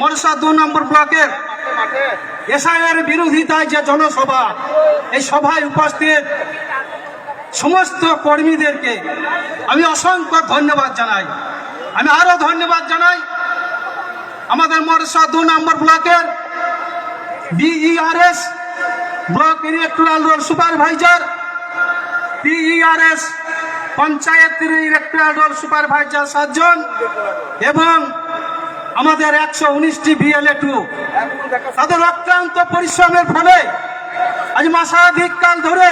মনসা 2 নম্বর ব্লকের এসআইআর বিরোধিতায় যে জনসভা, এই সভায় উপস্থিত সমস্ত কর্মীদেরকে আমি অসংখ্য ধন্যবাদ জানাই। আমি আরো ধন্যবাদ জানাই আমাদের মনসা 2 নম্বর ব্লকের BERS block electoral roll supervisor, PERS panchayat electoral roll supervisor 7 জন এবং আমাদের 119টি বিএলএ2 তাদের অক্লান্ত পরিশ্রমের ফলে আজ মাসাধিক কাল ধরে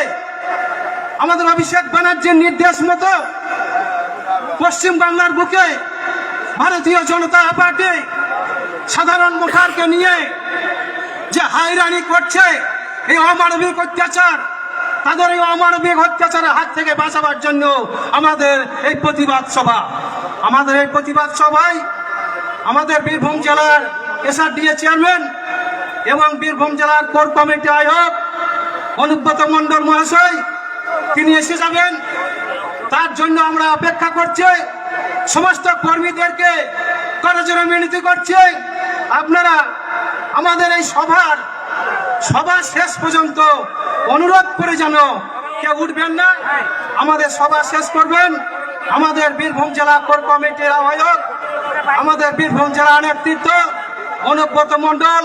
আমাদের অভিষেক ব্যানার্জির নির্দেশ মতো পশ্চিম বাংলার বুকে ভারতীয় জনতা পার্টি সাধারণ ভোটারকে নিয়ে যে হাইরানি করছে, এই অমানবিক অত্যাচার, তাদের এই অমানবিক অত্যাচারের হাত থেকে বাঁচাবার জন্য আমাদের এই প্রতিবাদ সভা। আমাদের এই প্রতিবাদ সভায় আমাদের বীরভূম জেলার এসআরডিএ চেয়ারম্যান এবং বীরভূম জেলার কোর কমিটি আহ্বায়ক অনুব্রত মণ্ডল মহাশয় তিনি এসে যাবেন, তার জন্য আমরা অপেক্ষা করছি। সমস্ত কর্মীদেরকে করজোড়ে মিনতি করছি, আপনারা আমাদের এই সভা শেষ পর্যন্ত অনুরোধ করে যেন কেউ উঠবেন না, আমাদের সভা শেষ করবেন। আমাদের বীরভূম জেলা কোর কমিটির আহ্বায়ক, আমাদের বীরভূম জেলা নেতৃত্ব অনুব্রত মণ্ডল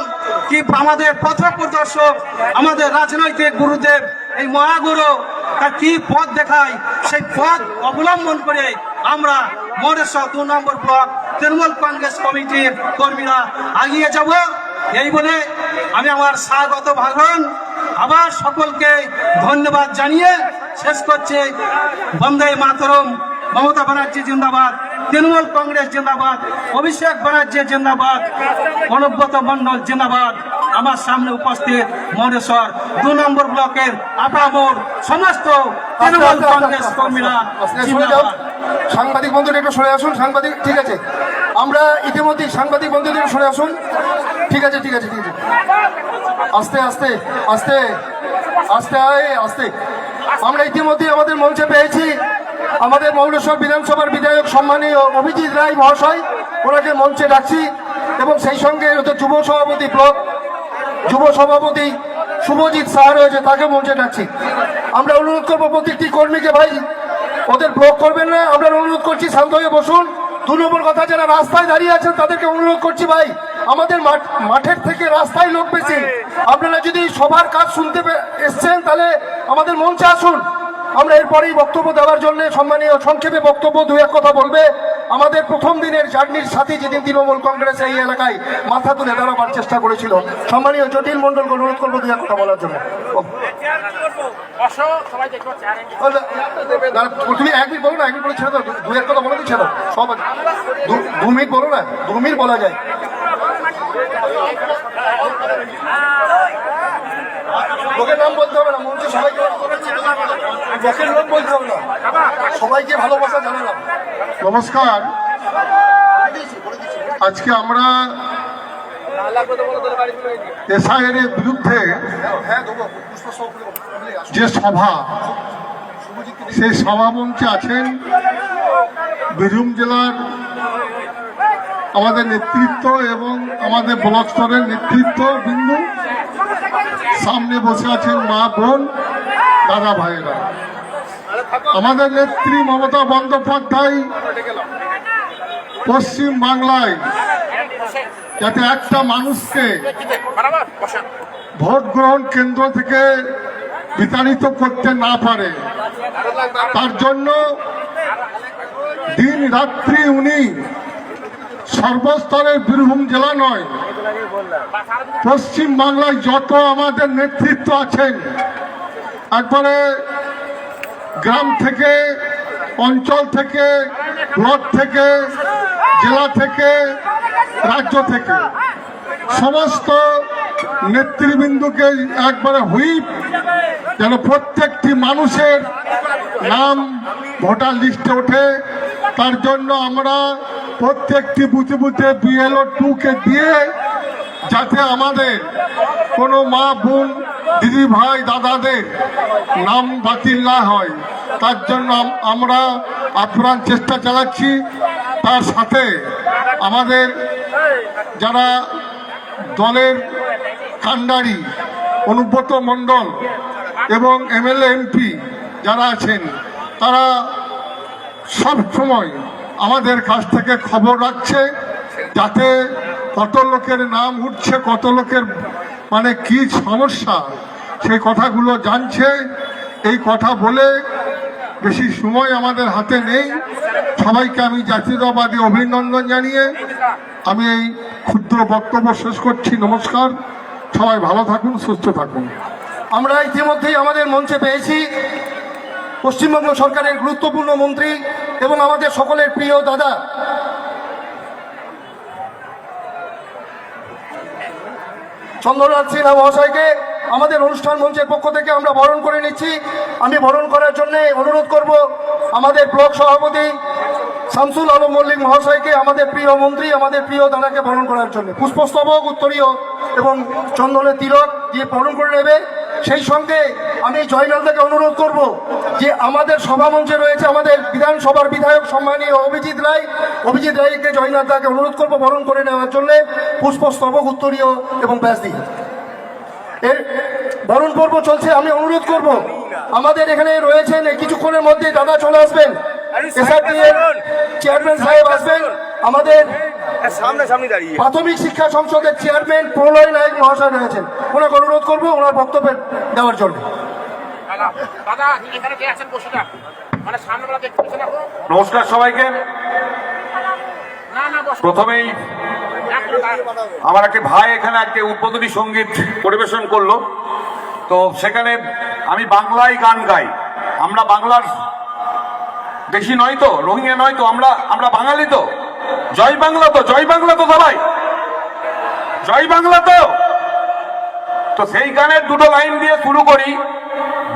কি আমাদের পথ প্রদর্শক, আমাদের রাজনৈতিক গুরুদেব এই মহাগুরু তার কি পথ দেখায়, সেই পথ অবলম্বন করে আমরা মনসা 2 নম্বর ব্লক তৃণমূল কংগ্রেস কমিটির কর্মীরা এগিয়ে যাব। এই বলে আমি আমার স্বাগত ভাষণ আবার সকলকে ধন্যবাদ জানিয়ে শেষ করছি। বন্দে মাতরম, মমতা ব্যানার্জি জিন্দাবাদ, তৃণমূল কংগ্রেস জিন্দাবাদ, অভিষেক ব্যানার্জি জিন্দাবাদ, অনুব্রত মণ্ডল জিন্দাবাদ। আমার সামনে উপস্থিত মনসার 2 নম্বর ব্লকের আপামোর সমস্ত তৃণমূল কংগ্রেস কর্মীরা জিন্দাবাদ। সাংবাদিক বন্ধুরা একটু সরে আসুন। সাংবাদিক ঠিক আছে, আমরা ইতিমধ্যে সাংবাদিক বন্ধুদের সরে আসুন। ঠিক আছে ঠিক আছে ঠিক আছে, আস্তে আস্তে আস্তে আস্তে আস্তে। আমরা ইতিমধ্যে আমাদের মঞ্চে পেয়েছি আমাদের মৌলসর বিধানসভার বিধায়ক সম্মানীয় অভিজিৎ রায় মহাশয়, ওনাকে মঞ্চে ডাকছি এবং সেই সঙ্গে যুব সভাপতি ব্লক যুব সভাপতি শুভজিৎ সাহা রয়েছে, তাকে মঞ্চে ডাকছি। আমরা অনুরোধ করবো প্রত্যেকটি কর্মীকে, ভাই ওদের ব্লক করবেন না, আমরা অনুরোধ করছি শান্ত হয়ে বসুন। 2 নম্বর কথা, যারা রাস্তায় দাঁড়িয়ে আছেন তাদেরকে অনুরোধ করছি, ভাই আমাদের মাঠের থেকে রাস্তায় লোক বেশি, আপনারা যদি সবার কাজ শুনতে এসছেন তাহলে আমাদের মঞ্চে আসুন। আমরা এরপরেই বক্তব্য দেওয়ার জন্য সম্মানীয় সংক্ষেপে বক্তব্য 2-1 কথা বলবে আমাদের প্রথম দিনের জার্নির সাথে, যেদিন তৃণমূল কংগ্রেস এই এলাকায় মাথা তুলে দাঁড়াবার চেষ্টা করেছিল। সম্মানীয় জটিল মণ্ডলকে অনুরোধ করবো 2-1 কথা বলার জন্য। তুমি 1 মিনিট বলো না, 1 মিনিট বলে ছেড়ে দাও, 2-1 কথা বলে দিচ্ছে না, সব 2 মিনিট বলো না, 2 মিনিট বলা যায়। লোকের নাম বলতে হবে না, মঞ্চে সবাইকে লোকের নাম বলতে হবে না, সবাইকে ভালোবাসা জানালাম। নমস্কার। আজকে আমরা এসআইআর এর বিরুদ্ধে যে সভা, সেই সভা মঞ্চে আছেন বীরভূম জেলার আমাদের নেতৃত্ব এবং আমাদের ব্লক স্তরের নেতৃত্ব বিন্দু, সামনে বসে আছেন মা বোন দাদা ভাইয়েরা। আমাদের নেত্রী মমতা বন্দ্যোপাধ্যায় পশ্চিম বাংলায় যাতে একটা মানুষকে ভোট গ্রহণ কেন্দ্র থেকে বিতাড়িত করতে না পারে, তার জন্য দিন রাত্রি উনি সর্বস্তরের বীরভূম জেলা নয়, পশ্চিম বাংলায় যত আমাদের নেতৃত্ব আছেন, একবারে গ্রাম থেকে, অঞ্চল থেকে, ব্লক থেকে, জেলা থেকে, রাজ্য থেকে সমস্ত নেতৃবৃন্দকে একবারে হুইপ যেন প্রত্যেকটি মানুষের নাম ভোটার লিস্টে ওঠে, তার জন্য আমরা প্রত্যেকটি বুথে বুথে BLO2-কে দিয়ে যাতে আমাদের কোনো মা বোন দিদি ভাই দাদাদের নাম বাতিল না হয়, তার জন্য আমরা আপ্রাণ চেষ্টা চালাচ্ছি। তার সাথে আমাদের যারা দলের কাণ্ডারি অনুব্রত মণ্ডল এবং এমএলএ এমপি যারা আছেন, তারা সব সময় আমাদের কাছ থেকে খবর রাখছে, যাতে কত লোকের নাম উঠছে, কত লোকের মানে কি সমস্যা সেই কথাগুলো জানছে। এই কথা বলে বেশি সময় আমাদের হাতে নেই। সবাইকে আমি জাতীয়তাবাদী অভিনন্দন জানিয়ে আমি এই ক্ষুদ্র বক্তব্য শেষ করছি। নমস্কার, সবাই ভালো থাকুন, সুস্থ থাকুন। আমরা ইতিমধ্যেই আমাদের মঞ্চে পেয়েছি পশ্চিমবঙ্গ সরকারের গুরুত্বপূর্ণ মন্ত্রী এবং আমাদের সকলের প্রিয় দাদা চন্দ্রনাথ সিনহা মহাশয়কে আমাদের অনুষ্ঠান মঞ্চের পক্ষ থেকে আমরা বরণ করে নিচ্ছি। আমি বরণ করার জন্য অনুরোধ করব আমাদের ব্লক সভাপতি শামসুল আলম মল্লিক মহাশয়কে, আমাদের প্রিয় মন্ত্রী, আমাদের প্রিয় দাদাকে বরণ করার জন্য পুষ্পস্তবক, উত্তরীয় এবং চন্দনের তিলক দিয়ে বরণ করে নেবে। সেই সঙ্গে আমি জয়নালদাকে অনুরোধ করব যে আমাদের সভামঞ্চে রয়েছে আমাদের বিধানসভার বিধায়ক সম্মানীয় অভিজিৎ রায়কে জয়নালদাকে অনুরোধ করব বরণ করে নেওয়ার জন্য পুষ্পস্তবক, উত্তরীয় এবং ব্যাস দিয়ে। এর বরণ পর্ব চলছে। আমি অনুরোধ করব আমাদের এখানে রয়েছেন, কিছুক্ষণের মধ্যে দাদা চলে আসবেন, এসআরটি এর চেয়ারম্যান সাহেব আসবেন, আমাদের প্রাথমিক শিক্ষা সংসদের চেয়ারম্যান প্রলয় নায়ক মহাশয় রয়েছেন, ওনাকে অনুরোধ করবো ওনার বক্তব্য দেওয়ার জন্য। নমস্কার সবাইকে। প্রথমেই আমার একটা ভাই এখানে আজকে উদ্বোধনী সঙ্গীত পরিবেশন করলো, তো সেখানে আমি বাংলায় গান গাই। আমরা বাংলার দেশি নয় তো, রোহিঙ্গা নয় তো, আমরা বাঙালি তো। জয় বাংলা তো, জয় বাংলা তো সবাই, জয় বাংলা তো। তো সেই গানের দুটো লাইন দিয়ে শুরু করি।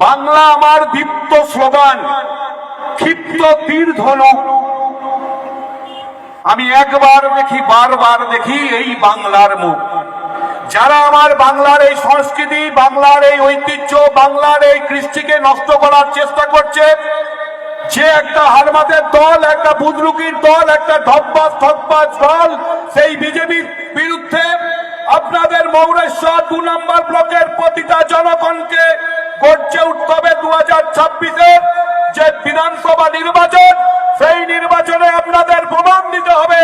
বাংলা আমার দীপ্ত স্লোগান, ক্ষিপ্ত তীর ধনুক, আমি একবার দেখি বারবার দেখি এই বাংলার মুখ। যারা আমার বাংলার এই সংস্কৃতি, বাংলার এই ঐতিহ্য, বাংলার এই কৃষ্টিকে নষ্ট করার চেষ্টা করছে, যে একটা হারমাতের দল, একটা বুদরুকির দল, একটা ঠকবাজ দল, সেই বিজেপির বিরুদ্ধে আপনাদের মৌরেশ্বর 2 নম্বর ব্লকের প্রতিটা জনগণকে গর্জে উঠতে হবে। 2026-এর যে বিধানসভা নির্বাচন, সেই নির্বাচনে আপনাদের প্রমাণ দিতে হবে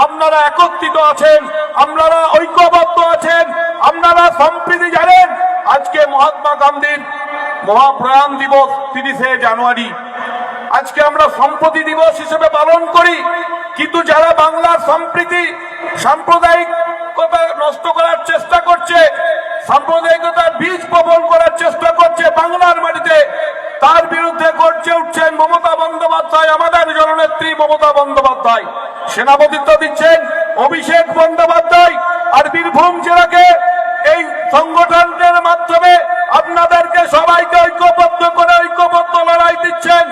আপনারা একত্রিত আছেন, আপনারা ঐক্যবদ্ধ আছেন, আপনারা সম্প্রীতি জানেন। আজকে মহাত্মা গান্ধীর মহাপ্রয়াণ দিবস 30শে জানুয়ারি, আজকে আমরা সম্প্রীতি দিবস হিসেবে পালন করি, কিন্তু যারা বাংলার সম্প্রীতি, সাম্প্রদায়িকতা নষ্ট করার চেষ্টা করছে, সাম্প্রদায়িকতার বীজ বপন করার চেষ্টা করছে বাংলার মাটিতে, তার বিরুদ্ধে গর্জে উঠছেন মমতা বন্দ্যোপাধ্যায়, আমাদের জননেত্রী মমতা বন্দ্যোপাধ্যায়। সেনাপতিত্ব দিচ্ছেন অভিষেক বন্দ্যোপাধ্যায়। আর বীরভূম জেলাকে এই সংগঠনের মাধ্যমে আপনাদেরকে সবাইকে ঐক্যবদ্ধ করে ঐক্যবদ্ধ লড়াই দিচ্ছেন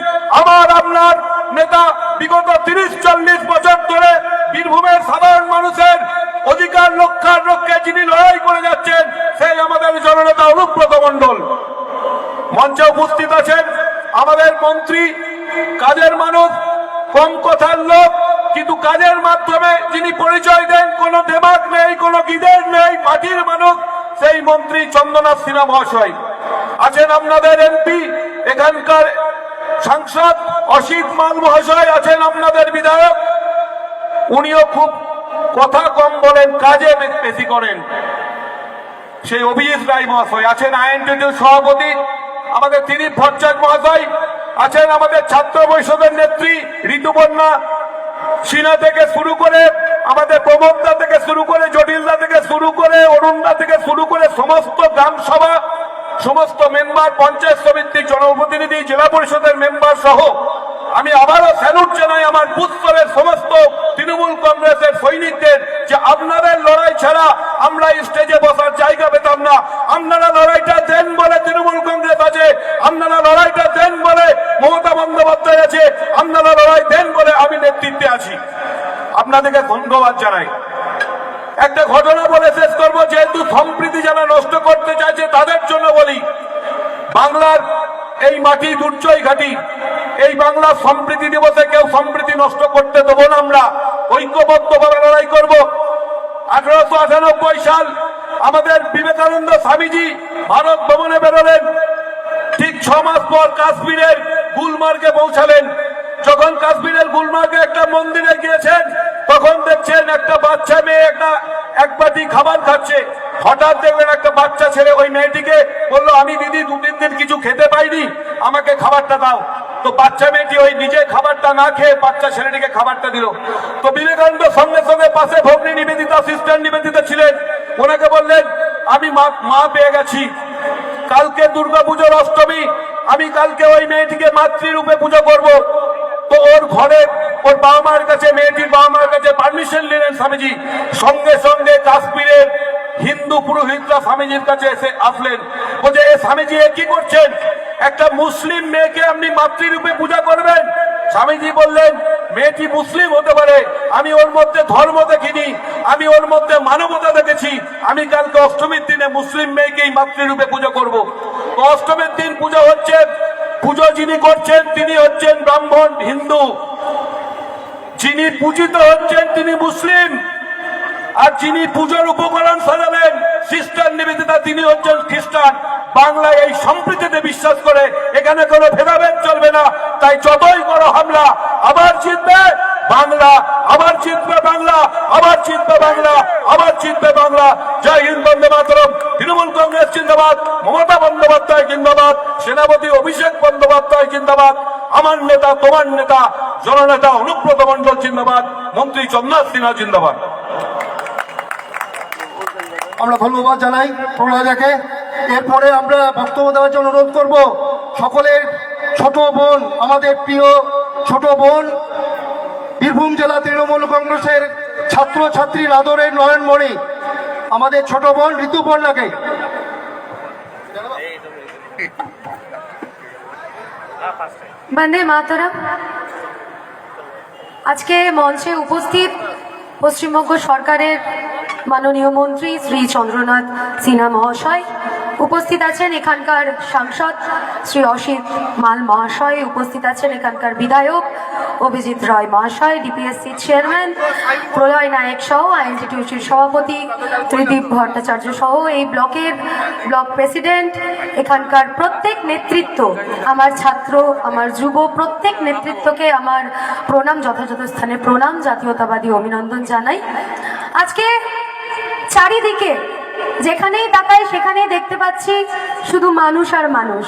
আপনার নেতা। বিগত 30-40 বছর ধরে বীরভূমের সাধারণ মানুষের অধিকার রক্ষার লক্ষ্যে যিনি লড়াই করে যাচ্ছেন, সেই আমাদের জননেতা অনুব্রত মণ্ডল। মঞ্চে উপস্থিত আছেন আমাদের মন্ত্রী, কাজের মানুষ, কম কথার লোক, কিন্তু কাজের মাধ্যমে যিনি পরিচয় দেন, কোনো দেমাগ নেই, কোনো গিদের নেই, মাটির মানুষ, সেই মন্ত্রী চন্দ্রনাথ সিনহা মহাশয়। আছেন আপনাদের এমপি, এখানকার সাংসদ অসিত মাল মহাশয়, আছেন আপনাদের বিধায়ক, উনিও খুব কথা কম বলেন, কাজে বেশি করেন, সেই অভিজিৎ রায় মহাশয়। আছেন আইএনটিটিউর সভাপতি আমাদের দিলীপ ভট্টাচার্য মহাশয়, আছেন আমাদের ছাত্র পরিষদের নেত্রী ঋতুপর্ণা সিনহা থেকে শুরু করে, আমাদের প্রমোদদা থেকে শুরু করে, জটিলদা থেকে শুরু করে, অরুণদা থেকে শুরু করে, সমস্ত গ্রাম সভা, সমস্ত মেম্বার, পঞ্চায়েত সমিতির জনপ্রতিনিধি, জেলা পরিষদের মেম্বার সহ আমি আবারও স্যালুট জানাই আমার বুথ স্তরের সমস্ত তৃণমূল কংগ্রেসের সৈনিকদের, যে আপনাদের লড়াই ছাড়া আমরা স্টেজে বসার জায়গা পেতাম না। আপনারা লড়াইটা দেন বলে তৃণমূল কংগ্রেস আছে, আপনারা লড়াইটা দেন বলে মমতা বন্দ্যোপাধ্যায় আছে, আপনারা লড়াই দেন বলে আমি নেতৃত্বে আছি। আপনাদেরকে ধন্যবাদ জানাই। একটা ঘটনা বলে শেষ করবো, যেহেতু সম্প্রীতি যারা নষ্ট করতে চাইছে তাদের জন্য বলি, বাংলার এই মাটি দুর্জয় ঘাটি, এই বাংলার সম্প্রীতি দিবসে কেউ সম্প্রীতি নষ্ট করতে দেবো না। আমরা ঐক্যবদ্ধভাবে লড়াই করব। 1898 সাল আমাদের বিবেকানন্দ স্বামীজি ভারত ভ্রমণে বেরোলেন। ঠিক 6 মাস পর কাশ্মীরের গুলমার্গে পৌঁছালেন। যখন কাশ্মীরের গুলমার্গে একটা মন্দিরে গিয়েছেন, তখন দেখছেন একটা বাচ্চা মেয়ে এক বাটি খাবার খাচ্ছে। হঠাৎ দেখলেন একটা বাচ্চা ছেলে ওই মেয়েটিকে বললো, আমি দিদি 2-3 দিন কিছু খেতে পাইনি, আমাকে খাবারটা দাও। তো বাচ্চা মেয়েটি ওই নিজে খাবারটা না খেয়ে বাচ্চা ছেলেটিকে খাবারটা দিল। তো বিবেকানন্দ সঙ্গে সঙ্গে পাশে ভগ্নী নিবেদিতা, সিস্টার নিবেদিতা ছিলেন, ওনাকে বললেন, আমি মা পেয়ে গেছি, কালকে দুর্গাপুজোর অষ্টমী, আমি কালকে ওই মেয়েটিকে মাতৃরূপে পুজো করব। তো ওর ঘরে ওর বাবা মার কাছে, মেয়েটির বাবা মার কাছে পারমিশন নিলেন স্বামীজি। সঙ্গে সঙ্গে কাশ্মীরের হিন্দু পুরোহিতরা স্বামীজির কাছে এসে আসলেন, বলছে, এ স্বামীজি এ কি করছেন? একটা মুসলিম মেয়েকে আপনি মাতৃরূপে পূজা করবেন? স্বামীজি বললেন, মেয়েটি মুসলিম হতে পারে, আমি ওর মধ্যে ধর্ম দেখিনি, আমি ওর মধ্যে মানবতা দেখেছি। আমি কালকে অষ্টমীর দিনে মুসলিম মেয়েকেই মাতৃরূপে পুজো করব। তো অষ্টমীর দিন পুজো হচ্ছে, পুজো যিনি করছেন তিনি হচ্ছেন ব্রাহ্মণ হিন্দু, যিনি পূজিত হচ্ছেন তিনি মুসলিম, আর যিনি পুজোর উপকরণ সাজালেন সিস্টার নিবেদিতা তিনি হচ্ছেন খ্রিস্টান। বাংলায় এই সম্প্রীতিতে বিশ্বাস করে, এখানে কোনো ভেদাভেদ চলবে না। তাই যতই করো হামলা, আবার জিতবে বাংলা, আবার জিতবে বাংলা, আবার জিতবে বাংলা, আবার জিতবে বাংলা। জয় হিন্দ, বন্দে মাতরম। তৃণমূল কংগ্রেস জিন্দাবাদ, মমতা বন্দ্যোপাধ্যায় জিন্দাবাদ, সেনাপতি অভিষেক বন্দ্যোপাধ্যায় জিন্দাবাদ, আমার নেতা তোমার নেতা জননেতা অনুব্রত মণ্ডল জিন্দাবাদ, মন্ত্রী চন্দ্রনাথ সিনহা জিন্দাবাদ। আমরা ধন্যবাদ জানাই প্রণয়দাকে। এরপরে আমরা বক্তব্য দেওয়ার জন্য অনুরোধ করব সকলের ছোট বোন, আমাদের প্রিয় ছোট বোন, বীরভূম জেলা তৃণমূল কংগ্রেসের ছাত্রছাত্রীর আদরের নয়নমণি, আমাদের ছোট বোন ঋতুপর্ণাকে। বন্দে মাতরম। আজকে মঞ্চে উপস্থিত পশ্চিমবঙ্গ সরকারের মাননীয় মন্ত্রী শ্রী চন্দ্রনাথ সিনহা মহাশয়, উপস্থিত আছেন এখানকার সাংসদ শ্রী অসিত মাল মহাশয়, উপস্থিত আছেন এখানকার বিধায়ক অভিজিৎ রায় মহাশয়, ডিপিএসসি চেয়ারম্যান প্রলয় নায়ক সহ আইএনটিটিউসির সভাপতি ত্রিদীপ ভট্টাচার্য সহ এই ব্লকের ব্লক প্রেসিডেন্ট, এখানকার প্রত্যেক নেতৃত্ব, আমার ছাত্র, আমার যুব, প্রত্যেক নেতৃত্বকে আমার প্রণাম, যথাযথ স্থানে প্রণাম, জাতীয়তাবাদী অভিনন্দন জানাই। আজকে চারিদিকে যেখানেই তাকাই সেখানেই দেখতে পাচ্ছি শুধু মানুষ আর মানুষ।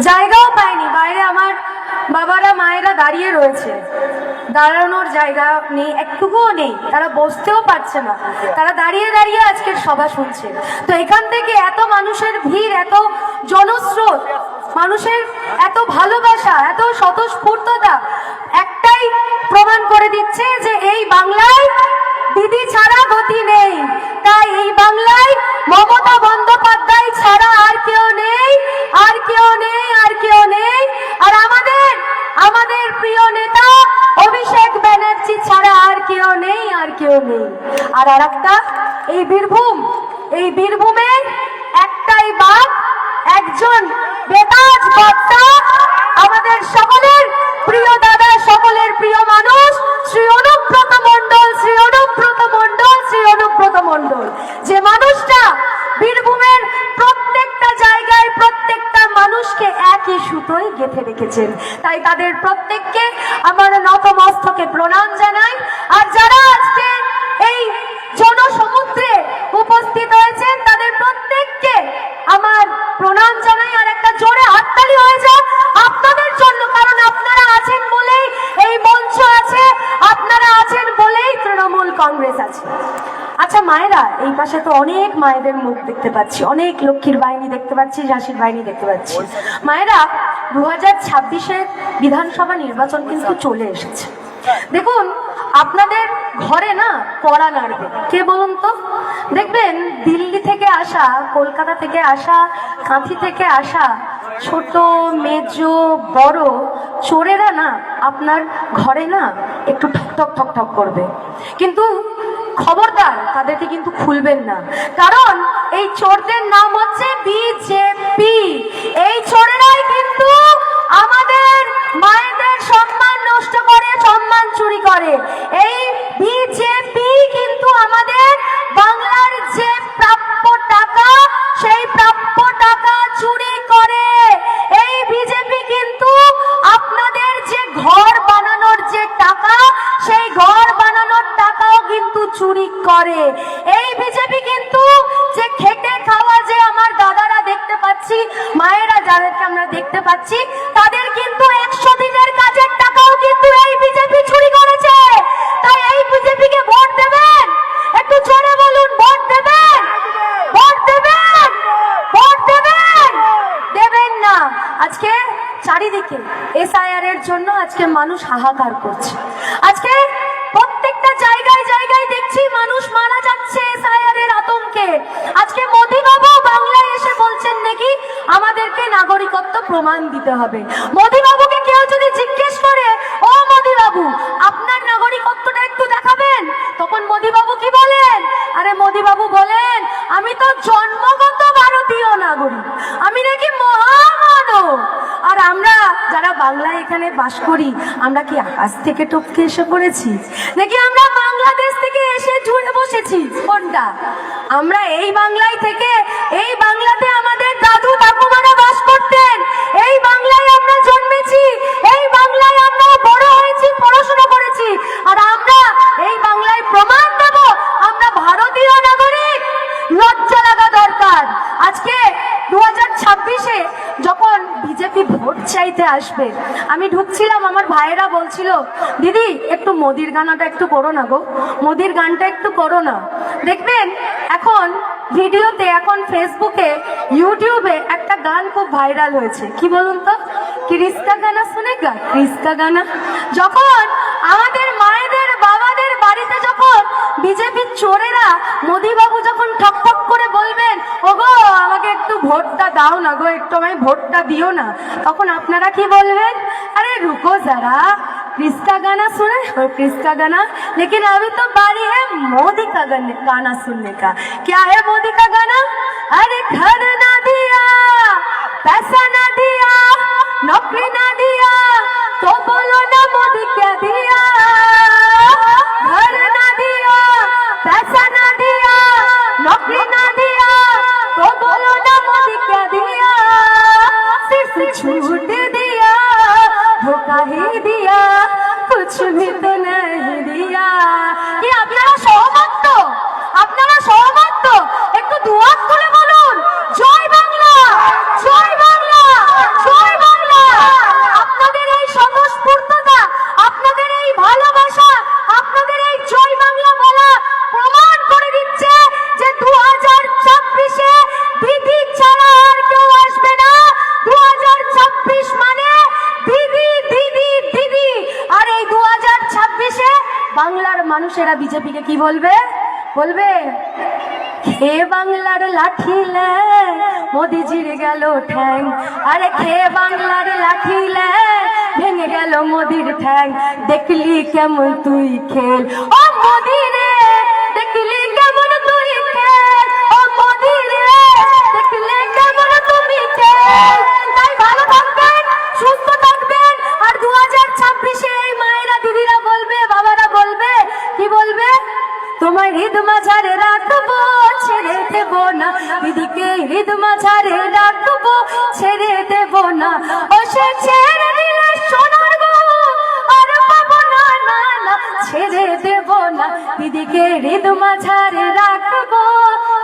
জায়গাও পায়নি, বাইরে আমার বাবারা মায়েরা দাঁড়িয়ে রয়েছে, দাঁড়ানোর জায়গা নেই, একটুকুও নেই, তারা বসতেও পারছে না, তারা দাঁড়িয়ে দাঁড়িয়ে আজকের সভা শুনছে। তো এখান থেকে এত মানুষের ভিড়, এত জনস্রোত, মানুষের এত ভালোবাসা, এত স্বতঃস্ফূর্ততা একটাই প্রমাণ করে দিচ্ছে যে এই বাংলায় দিদি ছাড়া গতি নেই। তাই এই বাংলায় মমতা বন্দ্যোপাধ্যায় ছাড়া আর কেউ নেই, আর কেউ নেই, আর কেউ নেই। আর আমাদের প্রিয় নেতা অভিষেক ব্যানার্জি ছাড়া আর কেউ নেই, আর কেউ নেই। আর একটা এই বীরভূমে একটাই বাঘ, একজন বেতাজ বক্তা, আমাদের সকলের প্রিয় দাদা, সকলের প্রিয় মানুষ শ্রী অনুব্রত মণ্ডল, শ্রী অনুব্রত মণ্ডল, শ্রী অনুব্রত মণ্ডল, যে মানুষটা বীরভূমের প্রত্যেকটা জায়গায় প্রত্যেকটা মানুষকে একই সুতোয় গেঁথে রেখেছেন। তাই তাদের প্রত্যেককে আমার নতমস্তকে প্রণাম জানাই। আর যারা আজকে এই জনসমুদ্রে উপস্থিত হয়েছেন তাদের প্রত্যেককে আমার প্রণাম জানাই। আর একটা জোরে হাততালি হয়ে যাক আপনাদের জন্য, কারণ আপনারা আছেন বলেই এই মঞ্চ আছে, আপনারা আছেন বলেই তৃণমূল কংগ্রেস আছে। আচ্ছা মায়েরা, এই পাশে তো অনেক মায়েদের মুখ দেখতে পাচ্ছি, অনেক লক্ষ্মীর বাহিনী দেখতে পাচ্ছি, ঝাঁসির বাহিনী দেখতে পাচ্ছি। মায়েরা, 2026-এর বিধানসভা নির্বাচন কিন্তু চলে এসেছে। দেখুন, আপনাদের ঘরে না কড়া নাড়বে কে বলুন তো? দেখবেন দিল্লি থেকে আসা, কলকাতা থেকে আসা, কাঁথি থেকে আসা ছোট মেজো বড় চোরেরা না আপনার ঘরে না একটু ঠকঠক ঠকঠক করবে, কিন্তু খবরদার তাদেরকে কিন্তু খুলবেন না, কারণ এই চোরদের নাম হচ্ছে বিজেপি। এই চোরেরাই কিন্তু আমাদের মায়েদের সম্মান নষ্ট করে, সম্মান চুরি করে। এই বিজেপি কিন্তু আমাদের করে। এই বিজেপি কিন্তু যে খেটে খাওয়া যে আমার দাদারা দেখতে পাচ্ছি, মায়েরা যাদেরকে আমরা দেখতে পাচ্ছি, তাদের কিন্তু 100 দিনের কাজের টাকাও কিন্তু এই বিজেপি চুরি করেছে। তাই এই বিজেপিকে ভোট দেবেন? একটু জোরে বলুন, ভোট দেবেন? ভোট দেবেন? ভোট দেবেন? দেবেন না। আজকে চারিদিকে এসআইআর এর জন্য আজকে মানুষ হাহাকার করছে। আজকে প্রত্যেকটা জায়গায় জায়গায় দেখছি মানুষ মারা যাচ্ছে এসআইআর এর আতঙ্কে। আজকে মোদি বাবু বাংলায় এসে বলছেন নাকি আমাদেরকে নাগরিকত্ব প্রমাণ দিতে হবে। মোদি বাবুকে কেউ যদি জিজ্ঞেস করে, ও মোদি বাবু আপনার নাগরিকত্বটা একটু দেখাবেন, তখন মোদি বাবু কি বলেন? আরে মোদি বাবু বলেন, আমি তো জন্মগত ভারতীয় নাগরিক, আমি নাকি মহামানব। আর আমরা যারা বাংলায় এখানে বাস করি, আমরা কি আকাশ থেকে টপকে এসে পড়েছি, নাকি আমরা বাংলাদেশ থেকে এসে জুড়ে বসেছি? কোনটা? আমরা এই বাংলায় থেকে, এই বাংলাতে আমাদের দাদু ঠাকুমারা বাস করতেন, এই বাংলায় আমরা জন্মেছি, এই বাংলায় আমরা বড় হয়েছি, পড়াশোনা করেছি, আর আমরা এই বাংলায় প্রমাণ দেব আমরা ভারতীয় নাগরিক। লজ্জা লাগা দরকার। আজকে 2026-এ যখন বিজেপি ভোট চাইতে আসবে, আমি ঢুকছিলাম, আমার ভাইয়েরা বলছিল, দিদি একটু মোদির গানটা একটু করো না গো, মোদির গানটা একটু করো না। দেখবেন এখন ভিডিওতে, এখন ফেসবুকে, ইউটিউবে একটা গান খুব ভাইরাল হয়েছে, কি বলুন তো? ক্রিস্কা গানা শুনেগা, ক্রিস্কা গানা। যখন আমাদের মায়েদের বাবাদের বাড়িতে যখন বিজেপির চোরেরা, মোদি বাবু যখন ঠক ঠক করে বলবেন, ওগো আমাকে একটু ভোটটা দাও না গো, একটু আমায় ভোটটা দিও না, তখন আপনারা কি বলবেন? अरे रुको जरा, किसका गाना सुने? और किसका गाना? लेकिन अभी तो बारी है मोदी का गाना सुनने का। क्या है मोदी का गाना? अरे घर ना दिया, पैसा ना दिया, नौकरी ना दिया, तो बोलो ना मोदी क्या दिया? घर ना दिया, पैसा ना दिया, नौकरी ना दिया, तो बोलो ना मोदी क्या दिया? सिर्फ झूठ दिया, धोखा ही दिया, कुछ भी तो नहीं दिया। কি আপনারা সহমত তো? আপনারা সহমত তো? একটু দুহাত তুলে বলুন, জয় বাংলা, জয় বাংলা, জয় বাংলা। আপনাদের এই স্বতঃস্ফূর্ততা, আপনাদের এই ভালোবাসা, আপনাদের এই জয় বাংলা বলা প্রমাণ করে দিচ্ছে যে 2026-এ দিদি ছাড়া আর কেউ আসবে না। 2026 মানে দিদি দিদি দিদি। আর এই 2026-এ বাংলার মানুষেরা বিজেপিকে কি বলবে? বলবে, খে বাংলার লাঠি লে মোদিজির গেল ঠ্যাং। আরে খে বাংলার লাঠি লে ভেঙে গেল মোদির ঠ্যাং। দেখলি কেমন তুই খেল, ও মোদি রে, দেখলি কেমন তুই খেল, ও মোদি রে, দেখলে কেমন তুমি খেল। তাই ভালো থাকবেন, সুস্থ থাকবেন। আর 2026-এ এই মায়েরা, দিদিরা বলবে, বাবারা বলবে, কি বলবে? তোমার হৃদ মাঝারে রাখবো, ছেড়ে দেব না, দিদিকে হৃদ মাঝারে রাখবো, ছেড়ে দেব না। ও সে ছেড়ে দিলে সোনার গো আর পাবো না, না না, ছেড়ে দেব না, দিদিকে হৃদ মাঝারে রাখবো,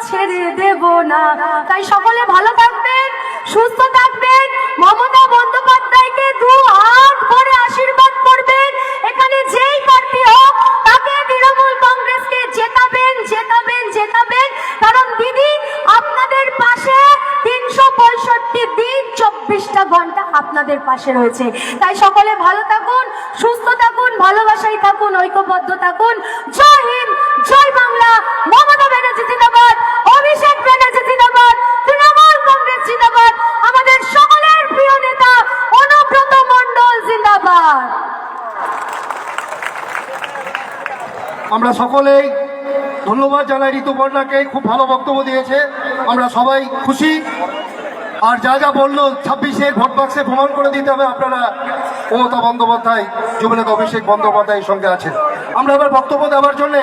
ছেড়ে দেব না। তাই সকলে ভালো থাকবেন, সুস্থ থাকবেন। মমতা বন্দ্যোপাধ্যায়কে 2 হাত ভরে আশীর্বাদ করবেন। এখানে যেই প্রার্থী হোক তাকে তৃণমূল কংগ্রেসকে জেতাবেন, জেতাবেন, জেতাবেন। কারণ দিদি আপনাদের পাশে 365 দিন 24টা ঘন্টা আপনাদের পাশে রয়েছে। তাই সকলে ভালো থাকুন, সুস্থ থাকুন, ভালোবাসায় থাকুন, ঐক্যবদ্ধ থাকুন। জয় হিন্দ, জয় বাংলা। মমতা ব্যানার্জি জিন্দাবাদ, অভিষেক ব্যানার্জি জিন্দাবাদ, তৃণমূল কংগ্রেস জিন্দাবাদ, আমাদের সকলের প্রিয় নেতা অনুব্রত মণ্ডল জিন্দাবাদ। আমরা সকলেই ধন্যবাদ জানাই ঋতুপর্ণাকে, খুব ভালো বক্তব্য দিয়েছে, আমরা সবাই খুশি। আর যা যা বললো 26-এর ভোট বাক্সে প্রমাণ করে দিতে হবে আপনারা মমতা বন্দ্যোপাধ্যায়, যুবনেতা অভিষেক বন্দ্যোপাধ্যায়ের সঙ্গে আছেন। আমরা এবার বক্তব্য দেওয়ার জন্য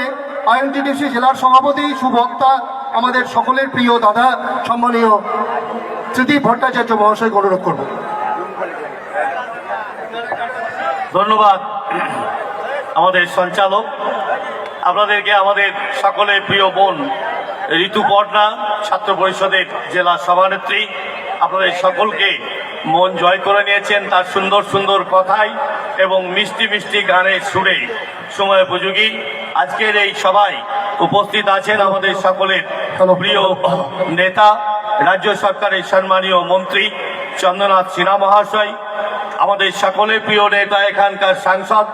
আইএনটিটিউসি জেলার সভাপতি সুবক্তা, আমাদের সকলের প্রিয় দাদা সম্মানীয় ত্রিদীপ ভট্টাচার্য মহাশয়কে অনুরোধ করব। ধন্যবাদ আমাদের সঞ্চালক। আপনাদেরকে আমাদের সকলের প্রিয় বোন ঋতুপর্ণা ছাত্র পরিষদের জেলা সভানেত্রী আপনাদের সকলকে মন জয় করে নিয়েছেন তার সুন্দর সুন্দর কথায় এবং মিষ্টি মিষ্টি গানের সুরে সময় উপযোগী। আজকের এই সভায় উপস্থিত আছেন আমাদের সকলের প্রিয় নেতা রাজ্য সরকারের সম্মানীয় মন্ত্রী চন্দ্রনাথ সিনহা মহাশয়, আমাদের সকলের প্রিয় নেতা এখানকার সাংসদ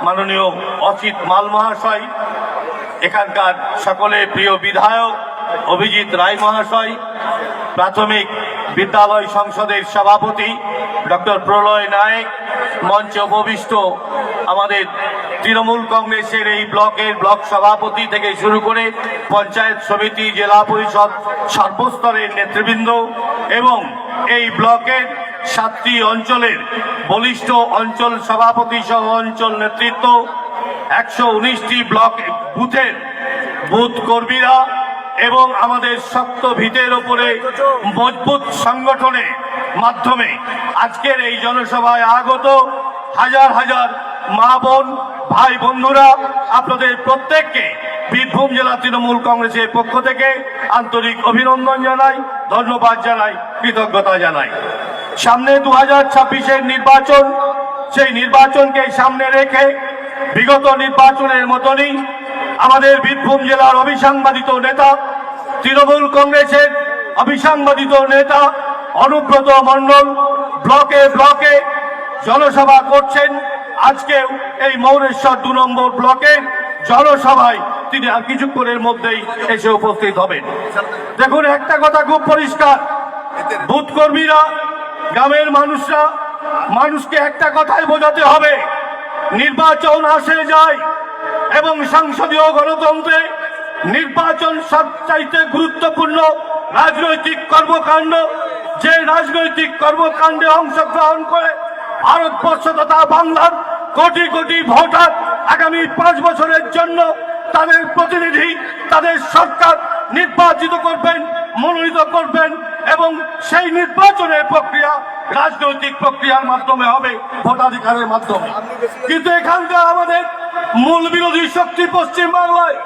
মাননীয় অসিত মাল মহাশয়, এখানকার সকলের প্রিয় বিধায়ক অভিজিৎ রায় মহাশয়, প্রাথমিক বিদ্যালয় সংসদের সভাপতি ডক্টর প্রলয় নায়েক, মঞ্চে উপবিষ্ট আমাদের তৃণমূল কংগ্রেসের এই ব্লকের ব্লক সভাপতি থেকে শুরু করে পঞ্চায়েত সমিতি, জেলা পরিষদ সর্বস্তরের নেতৃবৃন্দ এবং এই ব্লকের 7টি অঞ্চলের বলিষ্ঠ অঞ্চল সভাপতি সহ অঞ্চল নেতৃত্ব, 119টি ব্লক বুথের বুথ কর্মীরা এবং আমাদের শক্ত ভিতের ওপরে মজবুত সংগঠনের মাধ্যমে আজকের এই জনসভায় আগত হাজার হাজার মা বোন ভাই বন্ধুরা, আপনাদের প্রত্যেককে বীরভূম জেলা তৃণমূল কংগ্রেসের পক্ষ থেকে আন্তরিক অভিনন্দন জানাই, ধন্যবাদ জানাই, কৃতজ্ঞতা জানাই। সামনে 2026-এর নির্বাচন, সেই নির্বাচনকে সামনে রেখে বিগত নির্বাচনের মতনই আমাদের বীরভূম জেলার অবিসংবাদিত নেতা, তৃণমূল কংগ্রেসের অবিসংবাদিত নেতা অনুব্রত মণ্ডল ব্লকে ব্লকে জনসভা করছেন। আজকেও এই মৌরেশ্বর 2 নম্বর ব্লকের জনসভায় তিনি আর কিছুক্ষণের মধ্যেই এসে উপস্থিত হবেন। দেখুন, একটা কথা খুব পরিষ্কার, বুথ কর্মীরা, গ্রামের মানুষরা, মানুষকে একটা কথাই বোঝাতে হবে, নির্বাচন আসে যায় এবং সংসদীয় গণতন্ত্রে নির্বাচন সবচাইতে গুরুত্বপূর্ণ রাজনৈতিক কর্মকাণ্ড। যে রাজনৈতিক কর্মকাণ্ডে অংশগ্রহণ করে ভারতবর্ষ তথা বাংলার কোটি কোটি ভোটার আগামী 5 বছরের জন্য তাদের প্রতিনিধি, তাদের সরকার নির্বাচিত করবেন, মনোনীত করবেন এবং সেই নির্বাচনের প্রক্রিয়া রাজনৈতিক প্রক্রিয়ার মাধ্যমে হবে, ভোটাধিকারের মাধ্যমে। কিন্তু এখানকার আমাদের মূল বিরোধী শক্তি পশ্চিম বাংলায়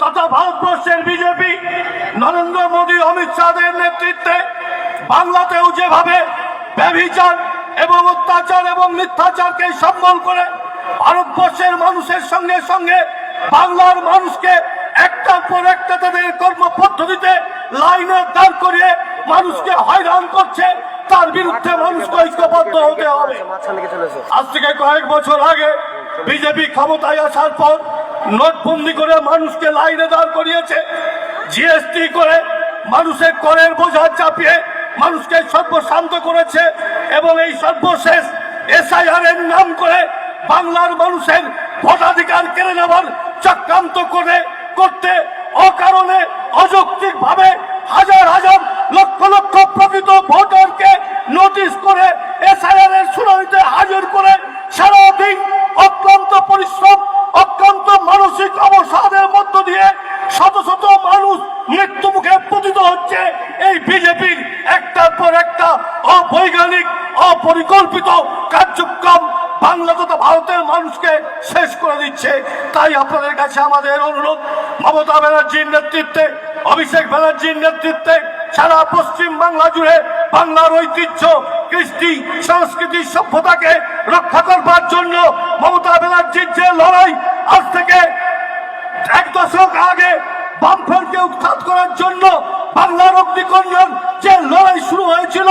তথা ভারতবর্ষের বিজেপি, নরেন্দ্র মোদী, অমিত শাহের নেতৃত্বে বাংলাতেও যেভাবে ব্যভিচার এবং অত্যাচার এবং মিথ্যাচারকে সম্বল করে ভারতবর্ষের মানুষের সঙ্গে সঙ্গে বাংলার মানুষকে একটার পর একটা তাদের কর্মপদ্ধতিতে লাইনে দাঁড় করিয়ে মানুষকে হয়রান করছে, তার বিরুদ্ধে মানুষকে ঐক্যবদ্ধ হতে হবে। আজ থেকে কয়েক বছর আগে বিজেপি ক্ষমতায় আসার পর নোটবন্দি করে মানুষকে লাইনে দাঁড় করিয়েছে, জিএসটি করে মানুষের করের বোঝা চাপিয়ে মানুষকে সর্বশান্ত করেছে এবং এই সর্বশেষ এসআইআর এর নাম করে বাংলার মানুষের ভোটাধিকার কেড়ে নেওয়ার চক্রান্ত করতে অকারণে অযৌক্তিক ভাবে হাজার হাজার লক্ষ লক্ষ প্রকৃত ভোটারকে নোটিশ করে এসআইআর এর শুনানিতে হাজির করে সারাদিন অক্লান্ত পরিশ্রম, অক্লান্ত মানসিক অবসাদের মধ্য দিয়ে শত শত মানুষ মৃত্যু মুখে পতিত হচ্ছে। এই বিজেপির একটার পর একটা অবৈজ্ঞানিক, অপরিকল্পিত কার্যক্রম বাংলা তথা ভারতের মানুষকে শেষ করে দিচ্ছে। তাই আপনাদের কাছে আমাদের অনুরোধ, মমতা ব্যানার্জির নেতৃত্বে, অভিষেক ব্যানার্জির নেতৃত্বে সারা পশ্চিম বাংলা জুড়ে বাংলার ঐতিহ্য, কৃষ্টি, সংস্কৃতি, সভ্যতাকে রক্ষা করবার জন্য মমতা ব্যানার্জির যে লড়াই আজ থেকে 1 দশক আগে বামফ্রন্টকে উৎখাত করার জন্য বাংলার অগ্নিকঞ্জন যে লড়াই শুরু হয়েছিল,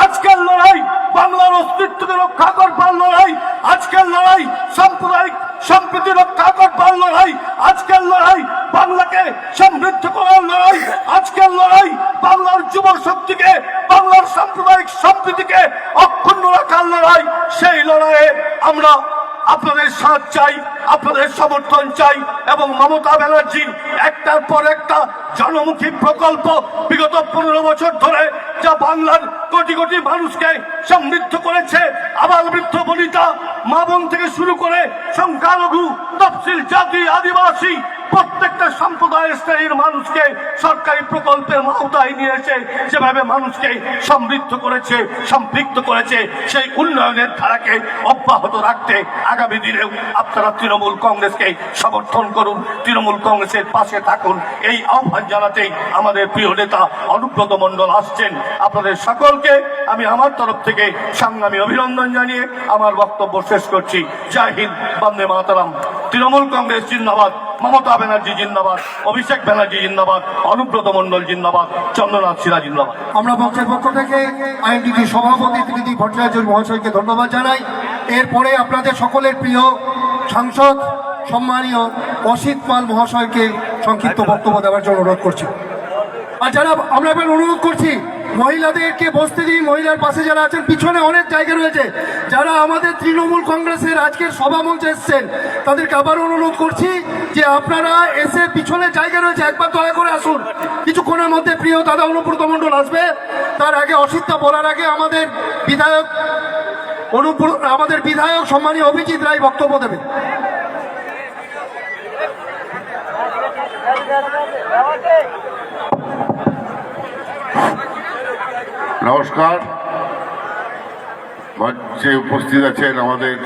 আজকের লড়াই বাংলার অস্তিত্বকে রক্ষা করবার লড়াই, আজকের লড়াই সাম্প্রদায়িক সম্প্রীতি রক্ষা করবার লড়াই, আজকের লড়াই বাংলাকে সমৃদ্ধ করার লড়াই, আজকের লড়াই বাংলার যুব শক্তিকে, বাংলার সাম্প্রদায়িক সম্প্রীতিকে অক্ষুণ্ণ রাখার লড়াই। সেই লড়াইয়ে আমরা আপনাদের সাথ চাই, আপনাদের সমর্থন চাই এবং মমতা ব্যানার্জির একটার পর একটা জনমুখী প্রকল্প বিগত 15 বছর ধরে যা বাংলার কোটি কোটি মানুষকে সমৃদ্ধ করেছে, আবাল বৃদ্ধ বনিতা, মা বোন থেকে শুরু করে সংখ্যালঘু, তফসিল জাতি, আদিবাসী প্রত্যেকটা সম্প্রদায়ের শ্রেণীর মানুষকে সরকারি প্রকল্পের আওতায় নিয়ে এসে যেভাবে মানুষকে সমৃদ্ধ করেছে, সম্পৃক্ত করেছে, সেই উন্নয়নের ধারাকে অব্যাহত রাখতে আগামী দিনেও আপনারা তৃণমূল কংগ্রেসকে সমর্থন করুন, তৃণমূল কংগ্রেসের পাশে থাকুন। এই আহ্বান জানাতেই আমাদের প্রিয় নেতা অনুব্রত মণ্ডল আসছেন। আপনাদের সকলকে আমি আমার তরফ থেকে সংগ্রামী অভিনন্দন জানিয়ে আমার বক্তব্য শেষ করছি। জয় হিন্দ, বন্দে মাতরম। তৃণমূল কংগ্রেস জিন্দাবাদ, মমতা ব্যানার্জি জিন্দাবাদ, অভিষেক ব্যানার্জি জিন্দাবাদ, অনুব্রত মণ্ডল জিন্দাবাদ, চন্দ্রনাথ সিনহা জিন্দাবাদ। আমরা মঞ্চের পক্ষ থেকে আইনজীবী সভাপতি ত্রিদীপ ভট্টাচার্য মহাশয়কে ধন্যবাদ জানাই। এরপরে আপনাদের সকলের প্রিয় সাংসদ সম্মানীয় অসিত পাল মহাশয়কে সংক্ষিপ্ত বক্তব্য দেওয়ার জন্য অনুরোধ করছি। আর যারা আমরা এবার অনুরোধ করছি মহিলাদেরকে বসতে দিন। মহিলার পাশে যারা আছেন, পিছনে অনেক জায়গা রয়েছে। যারা আমাদের তৃণমূল কংগ্রেসের আজকের সভা মঞ্চে এসছেন তাদেরকে আবার অনুরোধ করছি যে আপনারা এসে পিছনে জায়গা রয়েছে, একবার দয়া করে আসুন। কিছুক্ষণের মধ্যে প্রিয় দাদা অনুব্রত মণ্ডল আসবে। তার আগে অসিতটা বলার আগে আমাদের বিধায়ক সম্মানীয় অভিজিৎ রায় বক্তব্য দেবেন। নমস্কার। মঞ্চে উপস্থিত আছেন আমাদের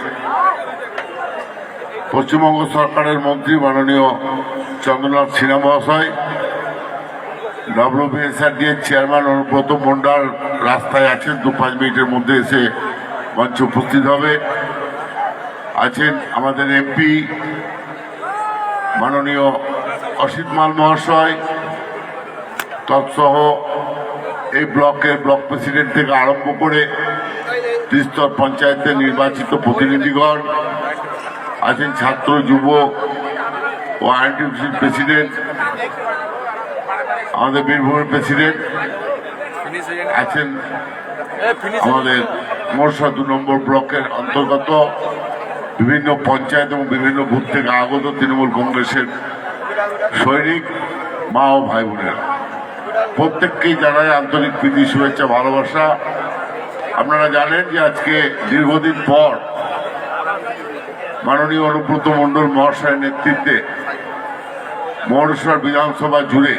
পশ্চিমবঙ্গ সরকারের মন্ত্রী মাননীয় চন্দ্রনাথ সিনহা মহাশয়, WBSRD এর চেয়ারম্যান অনুব্রত মণ্ডল রাস্তায় আছেন, 2-5 মিনিটের মধ্যে এসে মঞ্চে উপস্থিত হবে। আছেন আমাদের এমপি মাননীয় অসিত মাল মহাশয়, তৎসহ এই ব্লকের ব্লক প্রেসিডেন্ট থেকে আরম্ভ করে ত্রিস্তর পঞ্চায়েতের নির্বাচিত প্রতিনিধিগণ আছেন, ছাত্র যুব ও আইনটিউসির প্রেসিডেন্ট, আমাদের বীরভূমের প্রেসিডেন্ট আছেন, আমাদের মোরশা 2 নম্বর ব্লকের অন্তর্গত বিভিন্ন পঞ্চায়েত এবং বিভিন্ন বুথ থেকে আগত তৃণমূল কংগ্রেসের সৈনিক মা ও ভাই বোনেরা, প্রত্যেককেই জানায় আন্তরিক প্রীতি, শুভেচ্ছা, ভালোবাসা। আপনারা জানেন যে আজকে দীর্ঘদিন পর মাননীয় অনুব্রত মণ্ডল মহাশয়ের নেতৃত্বে মহড়েশ্বর বিধানসভা জুড়ে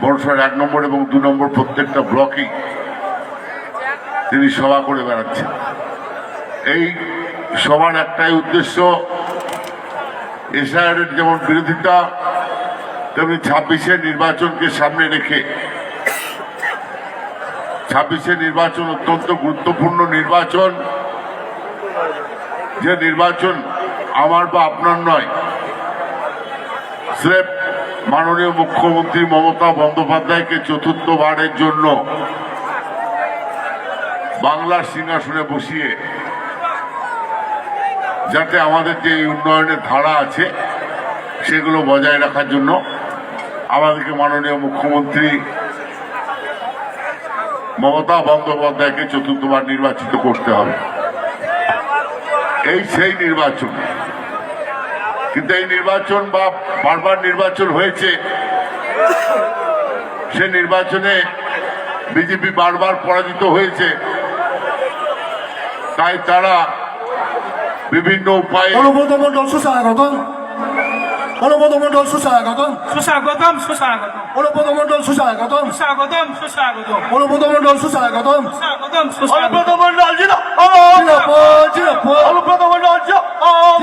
মহড়েশ্বর 1 নম্বর এবং 2 নম্বর প্রত্যেকটা ব্লকেই তিনি সভা করে বেড়াচ্ছেন। এই সবার একটাই উদ্দেশ্য, এসআইআরের যেমন বিরোধিতা তেমনি 26-এর নির্বাচনকে সামনে রেখে, 26-এর নির্বাচন অত্যন্ত গুরুত্বপূর্ণ নির্বাচন, যে নির্বাচন আমার বা আপনার নয়, স্রেফ মাননীয় মুখ্যমন্ত্রী মমতা বন্দ্যোপাধ্যায়কে 4র্থবারের জন্য বাংলার সিংহাসনে বসিয়ে যাতে আমাদের যে উন্নয়নের ধারা আছে সেগুলো বজায় রাখার জন্য আমাদেরকে মাননীয় মুখ্যমন্ত্রী মমতা বন্দ্যোপাধ্যায়কে 4র্থবার নির্বাচিত করতে হবে। এই সেই নির্বাচন, কিন্তু এই নির্বাচন বা বারবার নির্বাচন হয়েছে, সে নির্বাচনে বিজেপি বারবার পরাজিত হয়েছে। তাই তারা বিভিন্ন উপায়ে অনুব্রত মণ্ডল সুস্বাগতম, অনুব্রত মণ্ডল সুস্বাগতম, সুস্বাগতম, সুস্বাগতম, অনুব্রত মণ্ডল সুস্বাগতম, সুস্বাগতম, সুস্বাগতম, অনুব্রত মণ্ডল সুস্বাগতম। সুস্বাগতম, অনুব্রত মণ্ডল জিরাপদ, জিরাপদ, অনুব্রত মণ্ডল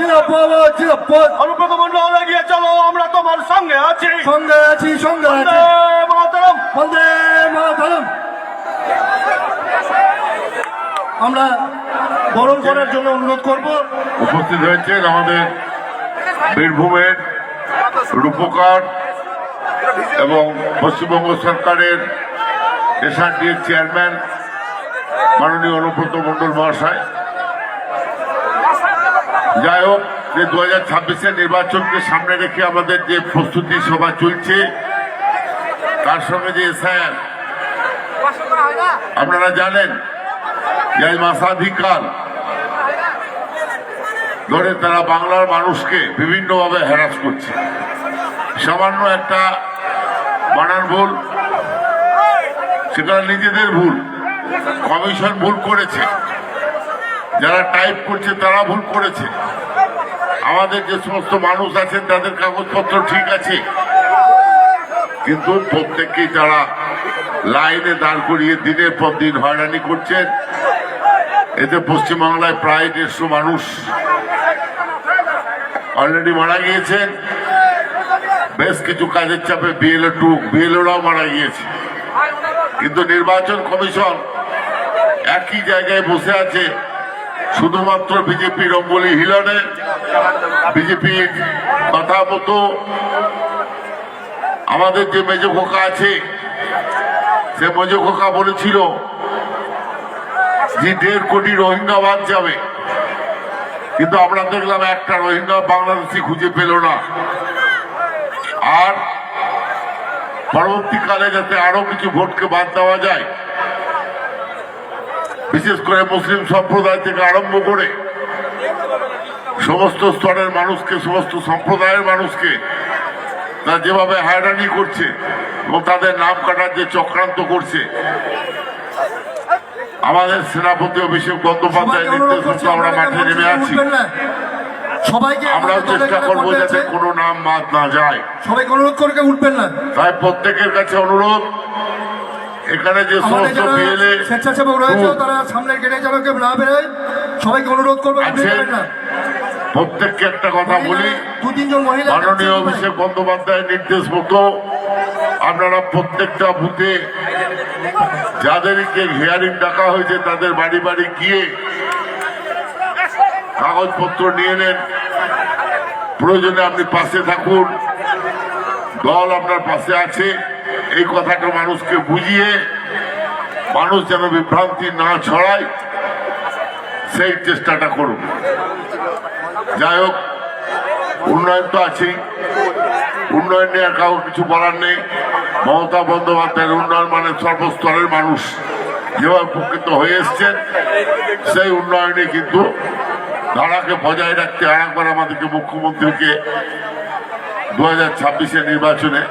জিরাপদ, জিরাপদ। অনুব্রত মণ্ডল এগিয়ে চলো, আমরা তোমার সঙ্গে আছি। সঙ্গে আছি, সঙ্গে আছি। বন্দে মাতরম। বন্দে মাতরম। আমরা বরণ করার জন্য অনুরোধ করব। উপস্থিত হয়েছেন আমাদের বীরভূমের রূপকার এবং পশ্চিমবঙ্গ সরকারের এসআরডি এর চেয়ারম্যান মাননীয় অনুব্রত মণ্ডল মহাশয়। যাই হোক, যে 2026-এর নির্বাচনকে সামনে রেখে আমাদের যে প্রস্তুতি সভা চলছে, তার সঙ্গে যে এসআইআর, আপনারা জানেন যে মাসাধিকার ধরে তারা বাংলার মানুষকে বিভিন্নভাবে হ্যারাস করছে। সামান্য একটা বানান ভুল, সেটা নিজেদের ভুল, কমিশন ভুল করেছে, যারা টাইপ করছে তারা ভুল করেছে, আমাদের যে সমস্ত মানুষ আছেন তাদের কাগজপত্র ঠিক আছে, কিন্তু প্রত্যেককেই তারা লাইনে দাঁড় করিয়ে দিনের পর দিন হয়রানি করছেন। এতে পশ্চিমবাংলায় প্রায় 150 মানুষ অলরেডি মারা গিয়েছেন। বেশ কিছু কাজের চাপে বিএলওরাও মারা গিয়েছে। কিন্তু নির্বাচন কমিশন একই জায়গায় বসে আছে, শুধুমাত্র বিজেপির অঙ্গুলি হিলনে। বিজেপির কথা মতো আমাদের যে মেজ খোকা আছে, সে মেজ খোকা বলেছিল যে 1.5 কোটি রোহিঙ্গা বাদ যাবে, কিন্তু আমরা দেখলাম একটা রোহিঙ্গা বাংলাদেশি খুঁজে পেল না। আর পরবর্তীকালে যাতে আরো কিছু ভোটকে বাদ দেওয়া যায়, বিশেষ করে মুসলিম সম্প্রদায় থেকে আরম্ভ করে সমস্ত স্তরের মানুষকে, সমস্ত সম্প্রদায়ের মানুষকে তারা যেভাবে হয়রানি করছে এবং তাদের নাম কাটার যে চক্রান্ত করছে, আমাদের সেনাপতি অভিষেক বন্দ্যোপাধ্যায়ের নির্দেশ মতো আমরা মাঠে নেমে আছি। সবাইকে আমরাও চেষ্টা করবো যাতে কোনো নাম বাদ না যায়। সবাইকে অনুরোধ করে উঠবেন না। তাই প্রত্যেকের কাছে অনুরোধ, এখানে যে সমস্ত বিএলএ স্বেচ্ছাসেবক রয়েছে তারা সামনের গেটে যেন কেউ না বেরোয়, সবাইকে অনুরোধ করবো উঠে যাবেন না। প্রত্যেককে একটা কথা বলি, 2-3 জন মহিলা মাননীয় অভিষেক বন্দ্যোপাধ্যায়ের নির্দেশ মতো আপনারা প্রত্যেকটা বুথে যাদেরকে হিয়ারিং ডাকা হয়েছে তাদের বাড়ি বাড়ি গিয়ে কাগজপত্র নিয়ে নেন। প্রয়োজনে আপনি পাশে থাকুন, দল আপনার পাশে আছে, এই কথাটা মানুষকে বুঝিয়ে মানুষ যেন বিভ্রান্তি না ছড়ায় সেই চেষ্টাটা করুন। যাই হোক, উন্নয়ন তো আছেই, উন্নয়ন নিয়ে আর কাউকে কিছু বলার নেই। মমতা বন্দ্যোপাধ্যায়ের উন্নয়ন মানে সর্বস্তরের মানুষ যেভাবে উপকৃত হয়ে এসছেন, সেই উন্নয়নে কিন্তু ধারাকে বজায় রাখতে আরেকবার আমাদেরকে মুখ্যমন্ত্রীকে 2026-এর নির্বাচনে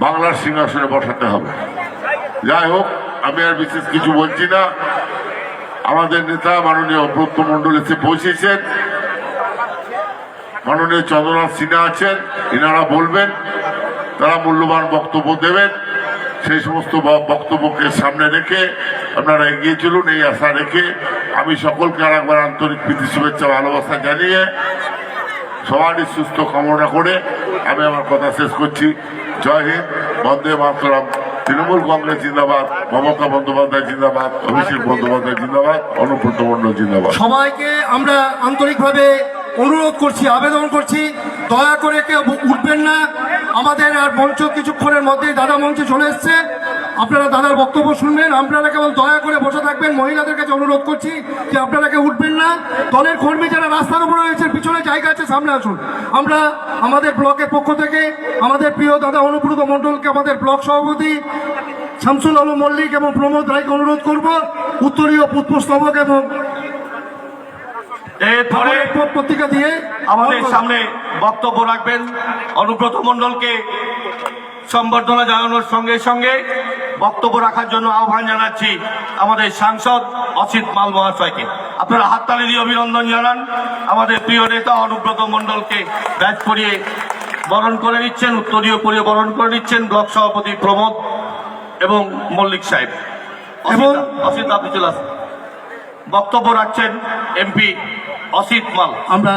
বাংলার সিংহাসনে বসাতে হবে। যাই হোক, আমি আর বিশেষ কিছু বলছি না। আমাদের নেতা মাননীয় ব্রত মন্ডল এসে পৌঁছেছেন, মাননীয় চন্দ্রনাথ সিনহা আছেন, এনারা বলবেন, তারা মূল্যবান বক্তব্য দেবেন। সেই সমস্ত বক্তব্যকে সামনে রেখে আপনারা এগিয়ে চলুন, এই আশা রেখে আমি সকলকে আর একবার আন্তরিক প্রীতি শুভেচ্ছা ভালোবাসা জানিয়ে সবারই সুস্থ কামনা করে আমি আমার কথা শেষ করছি। জয় হিন্দ, বন্দে মাতরম। তৃণমূল কংগ্রেস জিন্দাবাদ, মমতা বন্দ্যোপাধ্যায় জিন্দাবাদ, অভিষেক বন্দ্যোপাধ্যায় জিন্দাবাদ, অনুব্রত মণ্ডল জিন্দাবাদ। সবাইকে আমরা আন্তরিকভাবে অনুরোধ করছি, আবেদন করছি, দয়া করে কেউ উঠবেন না। আমাদের আর মঞ্চ কিছুক্ষণের মধ্যেই দাদা মঞ্চে চলে এসছে, আপনারা দাদার বক্তব্য শুনবেন। আপনারা কেবল দয়া করে বসে থাকবেন। মহিলাদের কাছে অনুরোধ করছি যে আপনারা কেউ উঠবেন না। দলের কর্মী যারা রাস্তার উপরে রয়েছে, পিছনে জায়গা আছে, সামনে আসুন। আমরা আমাদের ব্লকের পক্ষ থেকে আমাদের প্রিয় দাদা অনুব্রত মণ্ডলকে, আমাদের ব্লক সভাপতি শামসুল আলম মল্লিক এবং প্রমোদ রায়কে অনুরোধ করব উত্তরীয় পুষ্পস্তবক এবং এরপরে পত্রিকা দিয়ে আমাদের সামনে বক্তব্য রাখবেন। অনুব্রত মণ্ডলকে সম্বর্ধনা জানানোর সঙ্গে সঙ্গে বক্তব্য রাখার জন্য আহ্বান জানাচ্ছি আমাদের সাংসদ অসিত মাল মহাশয়কে। আপনারা হাততালি দিয়ে অভিনন্দন জানান। আমাদের প্রিয় নেতা অনুব্রত মণ্ডলকে ব্যাচ পরিয়ে বরণ করে নিচ্ছেন, উত্তরীয় পরিয়ে বরণ করে নিচ্ছেন ব্লক সভাপতি প্রমোদ এবং মল্লিক সাহেব। এবং অসিত, আপনি চলে আসুন। বক্তব্য রাখছেন এমপি অসিত মাল। আমরা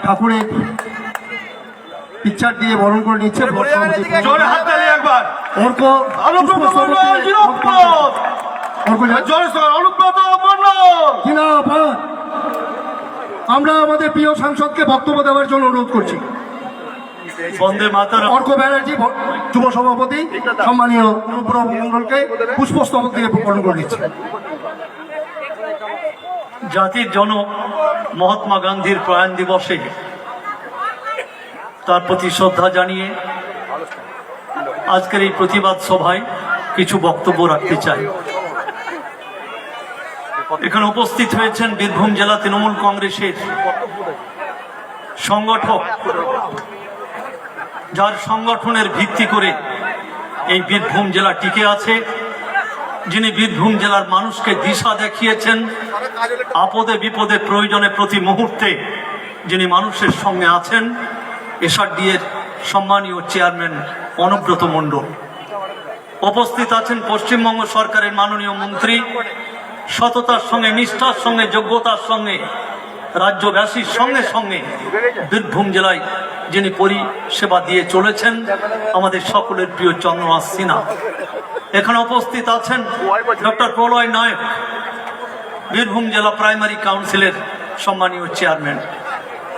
ঠাকুরের পিকচার দিয়ে বরণ করে নিচ্ছে জোরে হাততালি একবার। অর্ক অনুব্রত মণ্ডল জিন্দাবাদ। জোরে অনুব্রত মণ্ডল জিন্দাবাদ। আমরা আমাদের প্রিয় সাংসদকে বক্তব্য দেওয়ার জন্য অনুরোধ করছি। বন্দে মাতরম। অর্ক ব্যানার্জি যুব সভাপতি সম্মানীয় অনুব্রত মণ্ডলকে পুষ্পস্তবক দিয়ে বরণ করে নিচ্ছে। জাতির জনক মহাত্মা গান্ধীর প্রয়াণ দিবসে তার প্রতি শ্রদ্ধা জানিয়ে আজকের এই প্রতিবাদ সভায় কিছু বক্তব্য রাখতে চাই। এখানে উপস্থিত হয়েছেন বীরভূম জেলা তৃণমূল কংগ্রেসের সংগঠক, যার সংগঠনের ভিত্তি করে এই বীরভূম জেলা টিকে আছে যিনি বীরভূম জেলার মানুষকে দিশা দেখিয়েছেন, আপদে বিপদে প্রয়োজনে প্রতি মুহূর্তে যিনি মানুষের সঙ্গে আছেন, এসআরডি এর সম্মানীয় চেয়ারম্যান অনুব্রত মণ্ডল। উপস্থিত আছেন পশ্চিমবঙ্গ সরকারের মাননীয় মন্ত্রী, সততার সঙ্গে, নিষ্ঠার সঙ্গে, যোগ্যতার সঙ্গে রাজ্যবাসীর সঙ্গে সঙ্গে বীরভূম জেলায় যিনি পরিষেবা দিয়ে চলেছেন, আমাদের সকলের প্রিয় চন্দ্রনাথ সিনহা। এখানে উপস্থিত আছেন ডক্টর প্রলয় নায়ক, বীরভূম জেলা প্রাইমারি কাউন্সিলের সম্মানীয় চেয়ারম্যান।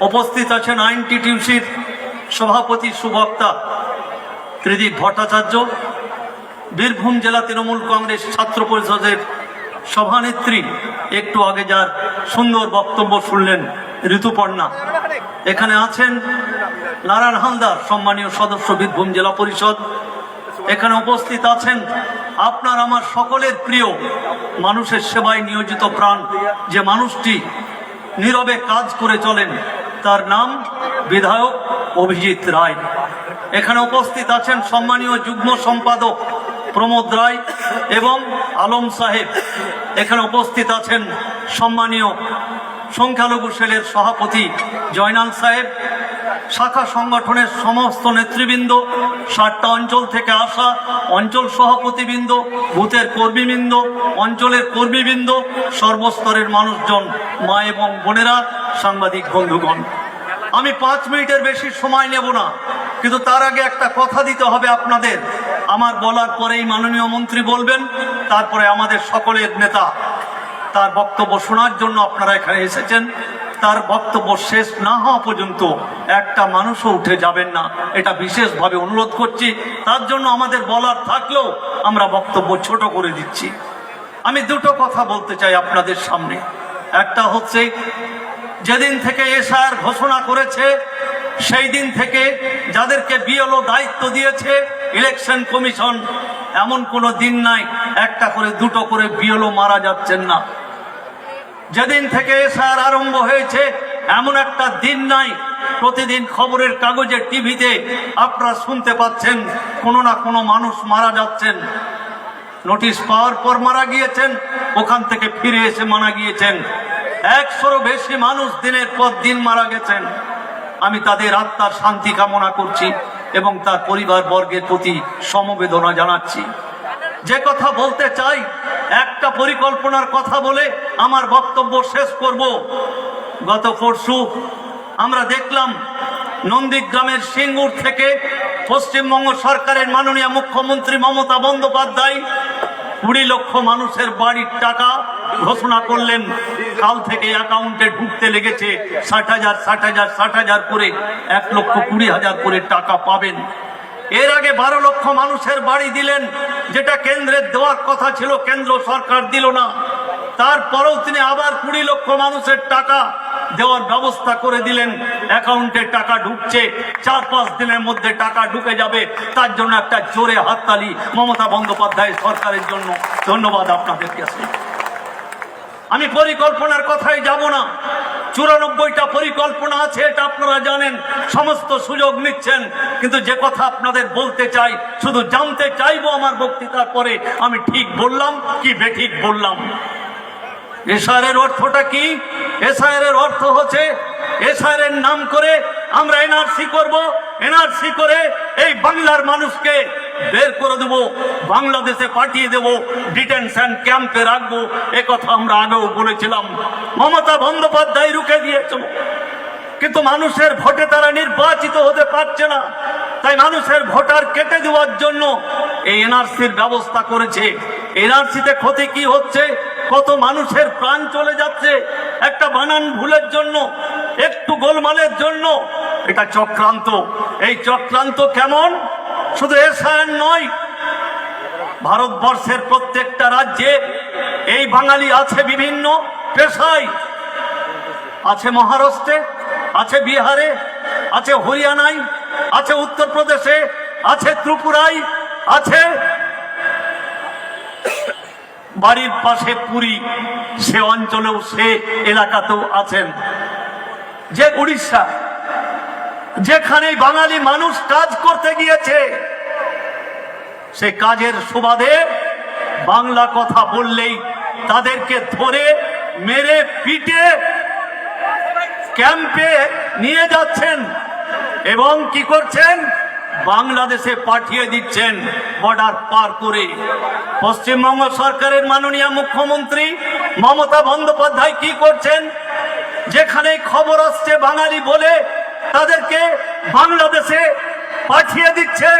উপস্থিত আছেন আইনটিটিউসির সভাপতি সুবক্তা ত্রিদীপ ভট্টাচার্য, বীরভূম জেলা তৃণমূল কংগ্রেস ছাত্র পরিষদের সভানেত্রী, একটু আগে যার সুন্দর বক্তব্য শুনলেন, ঋতুপর্ণা। এখানে আছেন নারায়ণ হালদার, সম্মানীয় সদস্য বীরভূম জেলা পরিষদ। এখানে উপস্থিত আছেন আপনার আমার সকলের প্রিয়, মানুষের সেবায় নিয়োজিত প্রাণ যে মানুষটি নীরবে কাজ করে চলেন, তার নাম বিধায়ক অভিজিৎ রায়। এখানে উপস্থিত আছেন সম্মানীয় যুগ্ম সম্পাদক প্রমোদ রায় এবং আলম সাহেব। এখানে উপস্থিত আছেন সম্মানীয় সংখ্যালঘু সেলের সভাপতি জয়নাল সাহেব, শাখা সংগঠনের সমস্ত নেতৃবৃন্দ, 7টা অঞ্চল থেকে আসা অঞ্চল সভাপতিবৃন্দ, বুথের কর্মীবৃন্দ, অঞ্চলের কর্মীবৃন্দ, সর্বস্তরের মানুষজন, মা এবং বোনেরা, সাংবাদিক বন্ধুগণ। আমি 5 মিনিটের বেশি সময় নেব না, কিন্তু তার আগে একটা কথা দিতে হবে আপনাদের। আমার বলার পরেই মাননীয় মন্ত্রী বলবেন, তারপরে আমাদের সকলের নেতা তার বক্তব্য শোনার জন্য আপনারা এখানে এসেছেন। তার বক্তব্য শেষ না হওয়া পর্যন্ত একটা মানুষও উঠে যাবেন না, এটা বিশেষভাবে অনুরোধ করছি। তার জন্য আমাদের বলার থাকলেও আমরা বক্তব্য ছোট করে দিচ্ছি। আমি দুটো কথা বলতে চাই আপনাদের সামনে। একটা হচ্ছে, যেদিন থেকে এসআইআর ঘোষণা করেছে সেই দিন থেকে যাদেরকে বিএলও দায়িত্ব দিয়েছে ইলেকশন কমিশন, এমন কোনো দিন নাই একটা করে দুটো করে বিএলও মারা যাচ্ছেন না। যেদিন থেকে এসআইআর আরম্ভ হয়েছে এমন একটা দিন নাই প্রতিদিন খবরের কাগজে, টিভিতে আপনারা শুনতে পাচ্ছেন কোনো না কোনো মানুষ মারা যাচ্ছেন। নোটিশ পাওয়ার পর মারা গিয়েছেন, ওখান থেকে ফিরে এসে মারা গিয়েছেন। 100-রও বেশি মানুষ দিনের পর দিন মারা গেছেন। আমি তাদের আত্মার শান্তি কামনা করছি এবং তার পরিবার বর্গের প্রতি সমবেদনা জানাচ্ছি। যে কথা বলতে চাই, একটা পরিকল্পনার কথা বলে আমার বক্তব্য শেষ করব। গত পরশু আমরা দেখলাম নন্দীগ্রামের সিঙ্গুর থেকে পশ্চিমবঙ্গ সরকারের মাননীয় মুখ্যমন্ত্রী মমতা বন্দ্যোপাধ্যায় 20 লক্ষ মানুষের বাড়ির টাকা ঘোষণা করলেন। কাল থেকে অ্যাকাউন্টে ঢুকতে লেগেছে 60,000 করে 1,20,000 করে টাকা পাবেন। এর আগে 12 লক্ষ মানুষের বাড়ি দিলেন, যেটা কেন্দ্রের দেওয়ার কথা ছিল, কেন্দ্র সরকার দিল না। তারপরেও তিনি আবার 20 লক্ষ মানুষের টাকা দেওয়ার ব্যবস্থা করে দিলেন। অ্যাকাউন্টে টাকা ঢুকছে, 4-5 দিনের মধ্যে টাকা ঢুকে যাবে। তার জন্য একটা জোরে হাততালি মমতা বন্দ্যোপাধ্যায় সরকারের জন্য। ধন্যবাদ আপনাদের কাছে। আমি পরিকল্পনার কথাই যাব না। 94টা পরিকল্পনা আছে, এটা আপনারা জানেন, সমস্ত সুযোগ নিচ্ছেন। কিন্তু যে কথা আপনাদের বলতে চাই, শুধু জানতে চাইবো আমার বক্তৃতার পরে আমি ঠিক বললাম কি বেঠিক বললাম। এসআইআর এর অর্থটা কি? এসআইআর এর অর্থ হচ্ছে এসআইআর এর নাম করে আমরা এনআরসি করব, এনআরসি করে এই বাংলার মানুষকে বের করে দেব, বাংলাদেশে পাঠিয়ে দেব, ডিটেনশন ক্যাম্পে রাখবো। একথা আমরা আগেও বলেছিলাম। মমতা বন্দ্যোপাধ্যায় রুখে দিয়েছিল, কিন্তু মানুষের ভোটে তারা নির্বাচিত হতে পারছে না। তাই মানুষের ভোটার কেটে দেওয়ার জন্য এই এনআরসির ব্যবস্থা করেছে। এনআরসিতে ক্ষতি কি হচ্ছে? কত মানুষের প্রাণ চলে যাচ্ছে একটা বানান ভুলের জন্য, একটু গোলমালের জন্য। এটা চক্রান্ত। এই চক্রান্ত কেমন? শুধু এসআইআর নয়, ভারতবর্ষের প্রত্যেকটা রাজ্যে এই বাঙালি আছে বিভিন্ন পেশায়। আছে মহারাষ্ট্রে, আছে বিহারে, আছে হরিয়ানায়, আছে উত্তরপ্রদেশে, আছে ত্রিপুরায়, আছে বাড়ির পাশে পুরী, সে অঞ্চলেও সে এলাকাতেও আছেন। যে উড়িষ্যা, যেখানে বাঙালি মানুষ কাজ করতে গিয়েছে, সে কাজের সুবাদে বাংলা কথা বললেই তাদেরকে ধরে মেরে পিটে ক্যাম্পে নিয়ে যাচ্ছেন এবং কি করছেন, বাংলাদেশে পাঠিয়ে দিচ্ছেন বর্ডার পার করে। পশ্চিমবঙ্গ সরকারের মাননীয় মুখ্যমন্ত্রী মমতা বন্দ্যোপাধ্যায় কি করছেন, যেখানে খবর আসছে বাঙালি বলে তাদেরকে বাংলাদেশে পাঠিয়ে দিচ্ছে।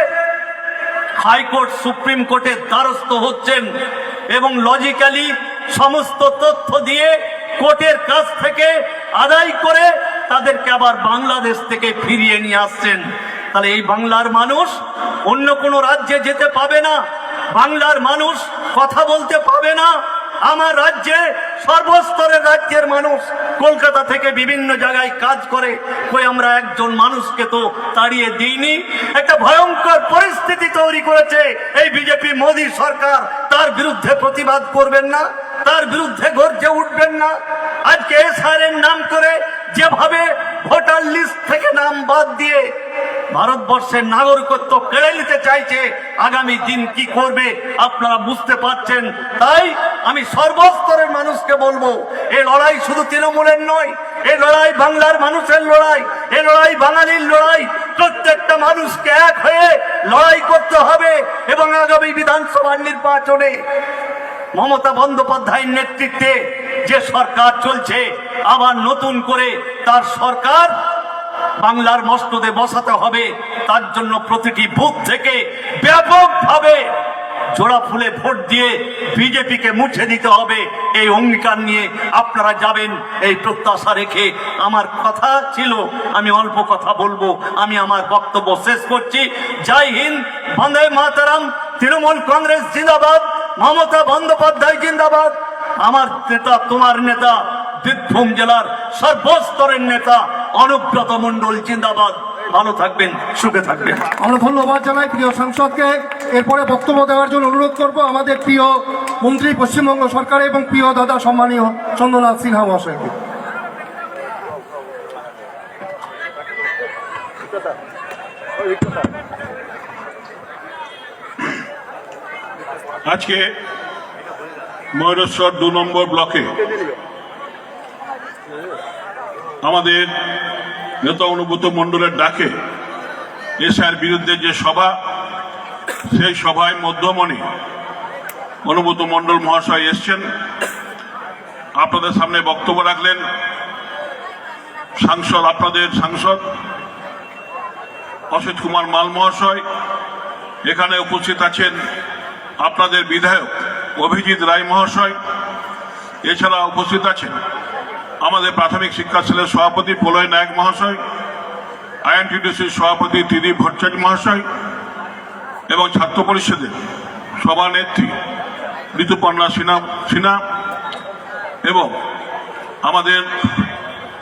হাইকোর্ট সুপ্রিম কোর্টের দ্বারস্থ হচ্ছেন এবং লজিক্যালি সমস্ত তথ্য দিয়ে কোর্টের কাছ থেকে আদায় করে তাদেরকে আবার বাংলাদেশ থেকে ফিরিয়ে নিয়ে আসছেন। তাহলে এই বাংলার মানুষ অন্য কোনো রাজ্যে যেতে পাবে না, বাংলার মানুষ কথা বলতে পাবে না। আমার রাজ্যে সর্বস্তরের রাজ্যের মানুষ কলকাতা থেকে বিভিন্ন জায়গায় কাজ করে, কই আমরা একজন মানুষকে তো তাড়িয়ে দিইনি। একটা ভয়ঙ্কর পরিস্থিতি তৈরি করেছে এই বিজেপি মোদী সরকার। তার বিরুদ্ধে প্রতিবাদ করবেন না, তার বিরুদ্ধে গর্জে উঠবেন না। আজকে এসআইআর নাম করে যেভাবে ভোটার লিস্ট থেকে নাম বাদ দিয়ে ভারতবর্ষের নাগরিকত্ব কেড়ে নিতে চাইছে, আগামী দিন কি করবে আপনারা বুঝতে পারছেন। তাই আমি সর্বস্তরের মানুষকে বলবো, এই লড়াই শুধু তৃণমূলের নয়, এই লড়াই বাংলার মানুষের লড়াই, এই লড়াই বাঙালির লড়াই। প্রত্যেকটা মানুষকে এক হয়ে লড়াই করতে হবে এবং আগামী বিধানসভা নির্বাচনে মমতা বন্দ্যোপাধ্যায়ের নেতৃত্বে যে সরকার চলছে, আবার নতুন করে তার সরকার বাংলার মস্তদে বসাতে হবে। তার জন্য প্রতিটি বুথ থেকে ব্যাপকভাবে জোড়া ফুলে ভোট দিয়ে বিজেপিকে মুছে দিতে হবে। এই অঙ্গীকার নিয়ে আপনারা যাবেন, এই প্রত্যাশা রেখে আমার কথা ছিল, আমি অল্প কথা বলবো, আমি আমার বক্তব্য শেষ করছি। জয় হিন্দ, বন্দে মাতরম, তৃণমূল কংগ্রেস জিন্দাবাদ, মমতা বন্দ্যোপাধ্যায় জিন্দাবাদ। আমার নেতা, তোমার নেতা, বীরভূম জেলার সর্বস্তরের নেতা অনুব্রত মণ্ডল জিন্দাবাদ। ভালো থাকবেন, সুখে থাকবেন। আমরা ধন্যবাদ জানাই প্রিয় সাংসদকে। এরপরে বক্তব্য দেওয়ার জন্য অনুরোধ করব আমাদের প্রিয় মন্ত্রী পশ্চিমবঙ্গ সরকার এবং প্রিয় দাদা সম্মানীয় চন্দ্রনাথ সিনহা মহাশয়কে। আজকে ময়ূরেশ্বর 2 নম্বর ব্লকে আমাদের নেতা অনুব্রত মণ্ডলের ডাকে এসআইআর বিরুদ্ধে যে সভা, সেই সভায় মধ্যমণি অনুব্রত মণ্ডল মহাশয় এসছেন, আপনাদের সামনে বক্তব্য রাখলেন। সাংসদ, আপনাদের সাংসদ অসিত কুমার মাল মহাশয়, এখানে উপস্থিত আছেন আপনাদের বিধায়ক অভিজিৎ রায় মহাশয়, এছাড়া উপস্থিত আছেন আমাদের প্রাথমিক শিক্ষা সেলের সভাপতি প্রলয় নায়ক মহাশয়, আইএনটিডিসির সভাপতি ত্রিদীপ ভট্টাচার্য মহাশয় এবং ছাত্র পরিষদের সভানেত্রী ঋতুপর্ণা সিনহা এবং আমাদের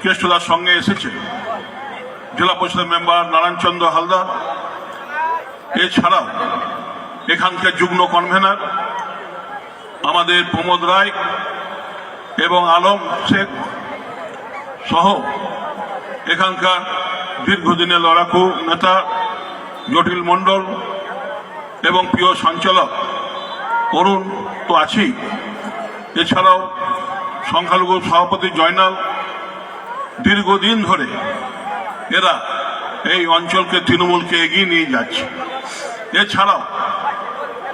জ্যেষ্ঠতার সঙ্গে এসেছে জেলা পরিষদের মেম্বার নারায়ণচন্দ্র হালদার, এছাড়াও এখানকার যুগ্ম কনভেনার আমাদের প্রমোদ রায় এবং আলম শেখ সহ এখানকার দীর্ঘদিনের লড়াকু নেতা জটিল মণ্ডল এবং প্রিয় সঞ্চালক অরুণ তো আছেই, এছাড়াও সংখ্যালঘু সভাপতি জয়নাল। দীর্ঘদিন ধরে এরা এই অঞ্চলকে, তৃণমূলকে এগিয়ে নিয়ে যাচ্ছে। এছাড়াও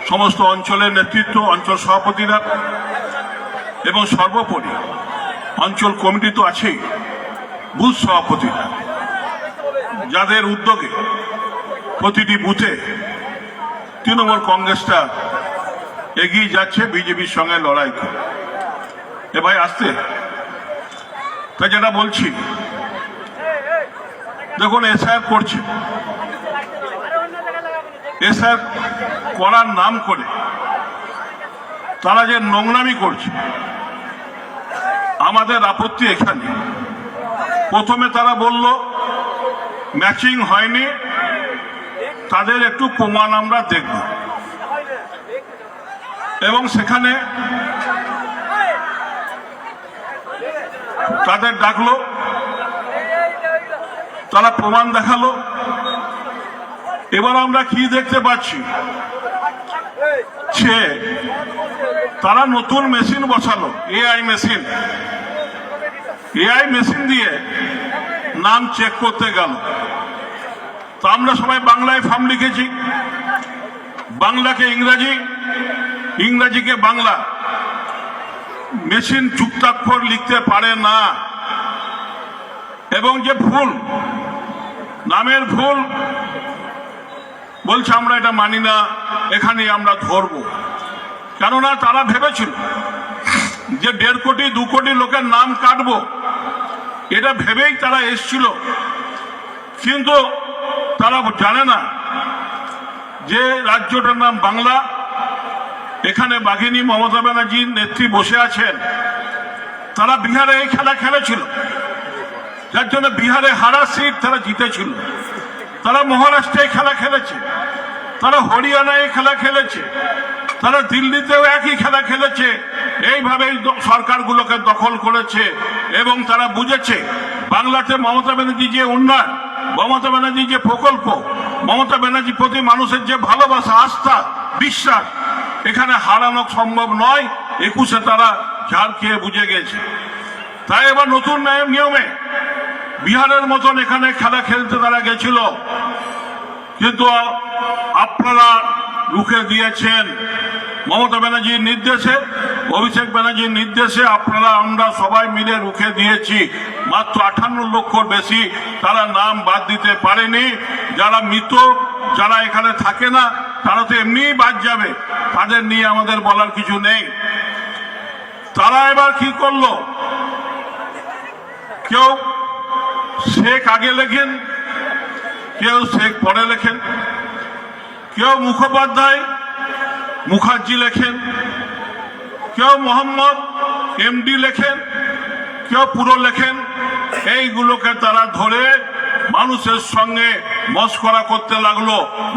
সমস্ত অঞ্চলের নেতৃত্ব, অঞ্চল সভাপতিরা এবং সর্বোপরি অঞ্চল কমিটি তো আছেই, বুথ সভাপতিরা, যাদের উদ্যোগে প্রতিটি বুথে তৃণমূল কংগ্রেসটা এগিয়ে যাচ্ছে বিজেপির সঙ্গে লড়াই করে। এ ভাই আসতে, তাই যেটা বলছি, দেখুন এসআইআর করছে, এসআইআর করার নাম করে তারা যে নোংরামি করছে, আমাদের আপত্তি এখানে। প্রথমে তারা বলল ম্যাচিং হয়নি, তাদের একটু প্রমাণ আমরা দেখব, এবং সেখানে তাদের ডাকলো, তারা প্রমাণ দেখালো। এবার আমরা কি দেখতে পাচ্ছি, সে তারা নতুন মেশিন বসালো, এআই মেশিন দিয়ে নাম চেক করতে গেল। তো আমরা সবাই বাংলায় ফর্ম লিখেছি, বাংলাকে ইংরাজি, ইংরাজিকে বাংলা। মেশিন যুক্তাক্ষর লিখতে পারে না, এবং যে ভুল, নামের ভুল, বলছে আমরা এটা মানি না, এখানে আমরা ধরব। কেননা তারা ভেবেছিল যে 1.5 কোটি 2 কোটি লোকের নাম কাটবো, এটা ভেবেই তারা এসছিল। কিন্তু তারা জানে না যে রাজ্যটার নাম বাংলা, এখানে বাঘিনী মমতা ব্যানার্জির নেত্রী বসে আছেন। তারা বিহারে এই খেলা খেলেছিল, যার জন্য বিহারে হারা সিট তারা জিতেছিল। তারা মহারাষ্ট্রে খেলা খেলেছে, তারা হরিয়ানায় খেলা খেলেছে, তারা দিল্লিতেও একই খেলা খেলেছে। এইভাবেই সরকারগুলোকে দখল করেছে, এবং তারা বুঝেছে বাংলাতে মমতা ব্যানার্জি যে উন্নয়ন, মমতা ব্যানার্জি যে প্রকল্প, মমতা ব্যানার্জির প্রতি মানুষের যে ভালোবাসা, আস্থা, বিশ্বাস, এখানে হারানো সম্ভব নয়। 21-এ তারা ঝাড় খেয়ে বুঝে গেছে। তাই এবার নতুন নিয়মে বিহারের মতন এখানে খেলা খেলতে তারা গেছিল, কিন্তু আপনারা রুখে দিয়েছেন। মমতা ব্যানার্জির নির্দেশে, অভিষেক ব্যানার্জির নির্দেশে আপনারা, আমরা সবাই মিলে রুখে দিয়েছি। মাত্র 58 লক্ষর বেশি তারা নাম বাদ দিতে পারেনি। যারা মৃত, যারা এখানে থাকে না, তারা তো এমনিই বাদ যাবে, তাদের নিয়ে আমাদের বলার কিছু নেই। তারা এবার কি করলো, কেউ শেখ আগে লেখেন, কেউ শেখ পরে লেখেন, কেউ মুখোপাধ্যায় মুখার্জি লেখেন, কেউ মোহাম্মদ এমডি লেখেন, কেউ পুরো লেখেন। এইগুলোকে তারা ধরে মানুষের সঙ্গে মস্করা করতে লাগলো,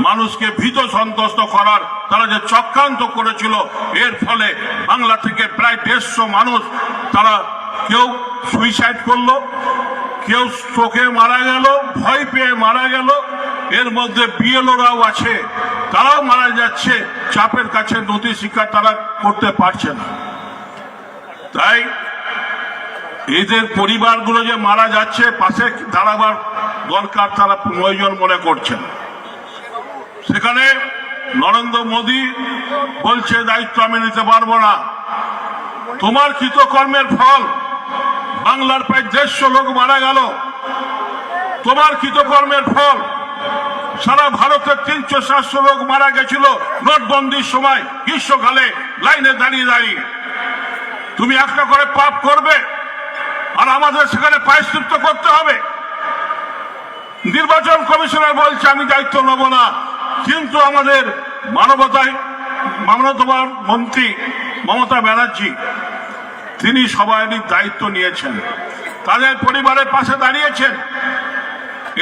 মানুষকে ভীত সন্ত্রস্ত করার তারা যে চক্রান্ত করেছিল, এর ফলে বাংলা থেকে প্রায় 150 মানুষ, তারা কেউ সুইসাইড করলো, কেউ স্ট্রোকে মারা গেল, ভয় পেয়ে মারা গেল। এর মধ্যে বিএলওরাও আছে, তারাও মারা যাচ্ছে, চাপের কাছে নথি স্বীকার তারা করতে পারছে না। তাই এদের পরিবারগুলো যে মারা যাচ্ছে, পাশে দাঁড়াবার দরকার তারা প্রয়োজন মনে করছেন। সেখানে নরেন্দ্র মোদী বলছে দায়িত্ব আমি নিতে পারবো না। তোমার কৃতকর্মের ফল, বাংলার প্রায় 150 লোক মারা গেল, তোমার কৃতকর্মের ফল। সারা ভারতের 300-400 লোক মারা গেছিল নোটবন্দির সময়, গ্রীষ্মকালে লাইনে দাঁড়িয়ে দাঁড়িয়ে। তুমি একটা করে পাপ করবে, আর আমাদের সেখানে প্রায়শ্চিত্ত করতে হবে। নির্বাচন কমিশনার বলছে আমি দায়িত্ব নেব না, কিন্তু আমাদের মানবতায় মানবতার মন্ত্রী মমতা ব্যানার্জি, তিনি সবারই দায়িত্ব নিয়েছেন, তাদের পরিবারের পাশে দাঁড়িয়েছেন।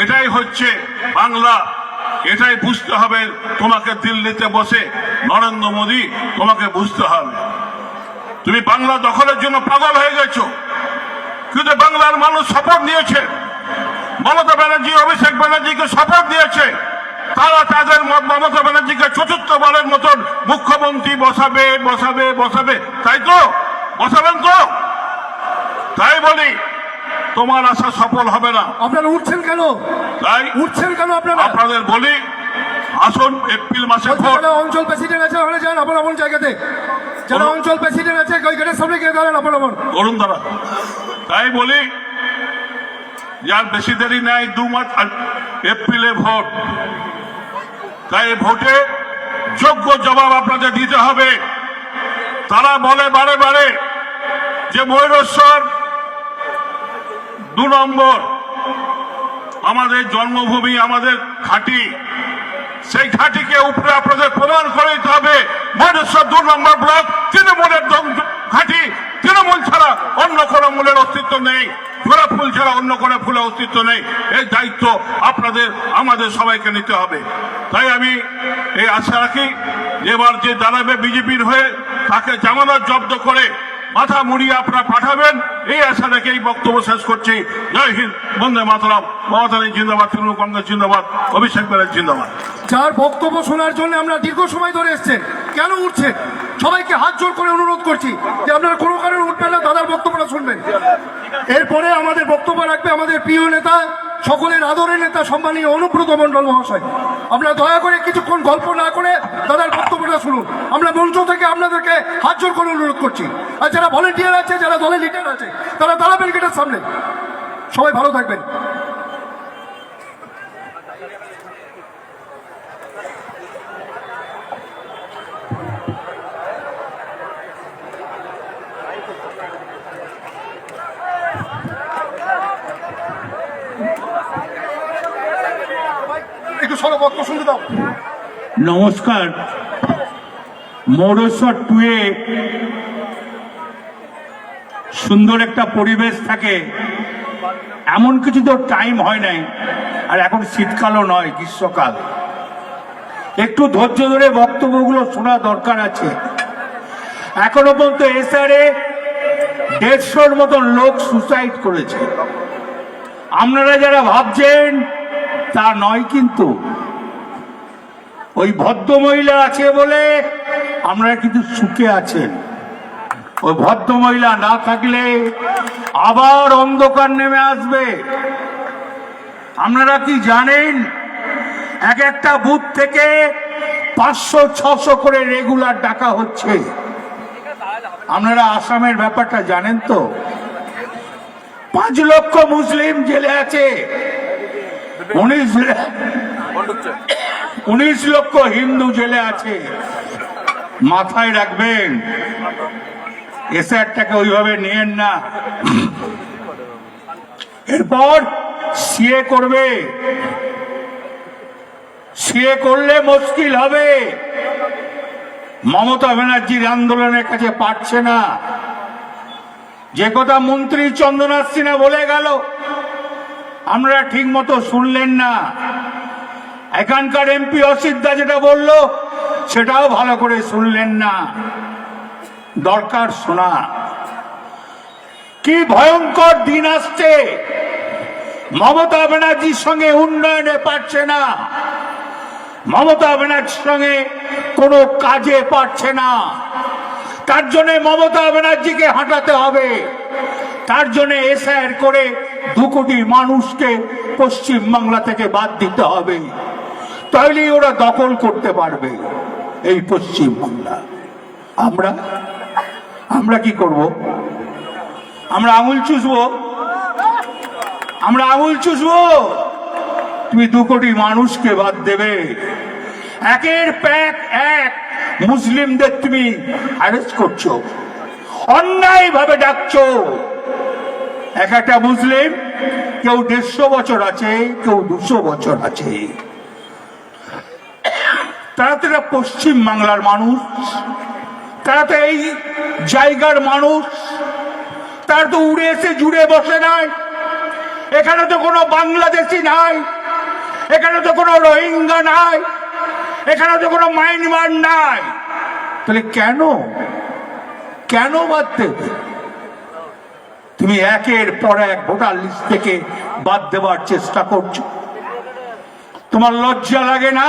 এটাই হচ্ছে বাংলা, এটাই বুঝতে হবে। তোমাকে দিল্লিতে বসে নরেন্দ্র মোদী, তোমাকে বুঝতে হবে তুমি বাংলা দখলের জন্য পাগল হয়ে গেছো, কিন্তু বাংলার মানুষ শপথ নিয়েছে, মমতা ব্যানার্জি অভিষেক ব্যানার্জিকে শপথ দিয়েছে, তারা তাদের মমতা ব্যানার্জিকে ৪৪বারের মতন মুখ্যমন্ত্রী বসাবে বসাবে বসাবে। তাই তো বসাবেন তো? তাই বলি তোমার আশা সফল হবে না। আপনারা উঠছেন কেন? তাই উঠছেন কেন আপনারা? আপনাদের বলি, আসুন এপ্রিল মাসে ভোট। যারা অঞ্চল প্রেসিডেন্ট আছে ওখানে যান, আপন আপন জায়গাতে। যারা অঞ্চল প্রেসিডেন্ট আছে ওই গেটের সামনে গিয়ে দাঁড়ান আপন আপন। করুন দাঁড়া। তাই বলি, যার বেশি দেরি নাই, 2 মাস, এপ্রিলে ভোট। তাই ভোটে যোগ্য জবাব আপনাদের দিতে হবে। তারা বলে বারে বারে যে ময়ূরেশ্বর 2 নম্বর আমাদের জন্মভূমি, আমাদের ঘাঁটি, সেই ঘাঁটিকে উপরে আপনাদের প্রমাণ করে দিতে হবে। ময়ূরেশ্বর 2 নম্বর ব্লক তৃণমূলের ঘাঁটি, তৃণমূল ছাড়া অন্য কোনো মূলের অস্তিত্ব নেই, জোড়া ফুল ছাড়া অন্য কোনো ফুলের অস্তিত্ব নেই। এই দায়িত্ব আপনাদের আমাদের সবাইকে নিতে হবে। তাই আমি এই আশা রাখি যে এবার যে দাঁড়াবে বিজেপির হয়ে, তাকে জামানত জব্দ করে মাথা মুড়িয়ে আপনারা পাঠাবেন, এই আশা রেখে এই বক্তব্য শেষ করছি। জয় হিন্দ, বন্দে মাতরম, মমতা জিন্দাবাদ, তৃণমূল কংগ্রেস জিন্দাবাদ, অভিষেক ব্যানার্জি জিন্দাবাদ। যার বক্তব্য শোনার জন্য আমরা দীর্ঘ সময় ধরে এসছেন, কেন উঠছেন? সবাইকে হাত জোর করে অনুরোধ করছি যে আপনারা কোনো কারণে উঠবেন না, দাদার বক্তব্যটা শুনবেন। এরপরে আমাদের বক্তব্য রাখবে আমাদের প্রিয় নেতা, সকলের আদরের নেতা সম্মানীয় অনুব্রত মণ্ডল মহাশয়। আপনারা দয়া করে কিছুক্ষণ গল্প না করে দাদার বক্তব্যটা শুনুন। আমরা মঞ্চ থেকে আপনাদেরকে হাত জোর করে অনুরোধ করছি। আর যারা ভলেন্টিয়ার আছে, যারা দলের লিডার আছে, তারা দাঁড়াবেন গেটের সামনে। সবাই ভালো থাকবেন। একটু সরো, বক্তব্য শুনতে দাও। নমস্কার। মৌরসর টুয়ে সুন্দর একটা পরিবেশ থাকে, এমন কিছু তো টাইম হয় নাই। আর এখন শীতকালও নয়, গ্রীষ্মকাল। একটু ধৈর্য ধরে বক্তব্যগুলো শোনা দরকার আছে। এখনো পর্যন্ত এসআরে 150-র মতন লোক সুসাইড করেছে। আপনারা যারা ভাবছেন তা নয়, কিন্তু ওই ভদ্র মহিলা আছে বলে আপনারা কিন্তু সুখে আছেন। ওই ভদ্র মহিলা না থাকলে আবার অন্ধকার নেমে আসবে। আপনারা কি জানেন, এক একটা বুথ থেকে 500-600 করে রেগুলার ডাকা হচ্ছে। আপনারা আসামের ব্যাপারটা জানেন তো? 5 লক্ষ মুসলিম জেলে আছে, 19 লক্ষ হিন্দু জেলে আছে। মাথায় রাখবেন, এসআরটাকে ওইভাবে নিয়েন না। এরপর সিএ করবে, সিএ করলে মুশকিল হবে। মমতা ব্যানার্জির আন্দোলনের কাছে পারছে না। যে কথা মন্ত্রী চন্দ্রনাথ সিনহা বলে গেল, আমরা ঠিক মতো শুনলেন না। এখানকার এমপি অসিত দা যেটা বলল, সেটাও ভালো করে শুনলেন না। দরকার শোনা। কি ভয়ঙ্কর দিন আসছে। মমতা ব্যানার্জির সঙ্গে উন্নয়নে পারছে না, মমতা ব্যানার্জির সঙ্গে কোনো কাজে পারছে না। তার জন্য মমতা ব্যানার্জিকে হাঁটাতে হবে। তার জন্য এসআইআর করে 2 কোটি মানুষকে পশ্চিম বাংলা থেকে বাদ দিতে হবে। তাহলেই ওরা দখল করতে পারবে এই পশ্চিম বাংলা। আমরা কি করব? আমরা আঙুল চুষবো? আমরা আঙুল চুষবো? তুমি 2 কোটি মানুষকে বাদ দেবে। একের প্যাক এক মুসলিমদের তুমি অ্যারেস্ট করছো, অন্যায় ভাবে ডাকছো। এক একটা মুসলিম, কেউ 150 বছর আছে, কেউ 200 বছর আছে। তারা তো পশ্চিম বাংলার মানুষ, তারা তো এই জায়গার মানুষ। তারা তো উড়ে এসে জুড়ে বসে নাই। এখানে তো কোনো বাংলাদেশি নাই, এখানে তো কোনো রোহিঙ্গা নাই, এখানে তো কোনো মায়ানমার নাই। তাহলে কেন বাদ দেবে? তুমি একের পর এক ভোটার লিস্ট থেকে বাদ দেওয়ার চেষ্টা করছো। তোমার লজ্জা লাগে না?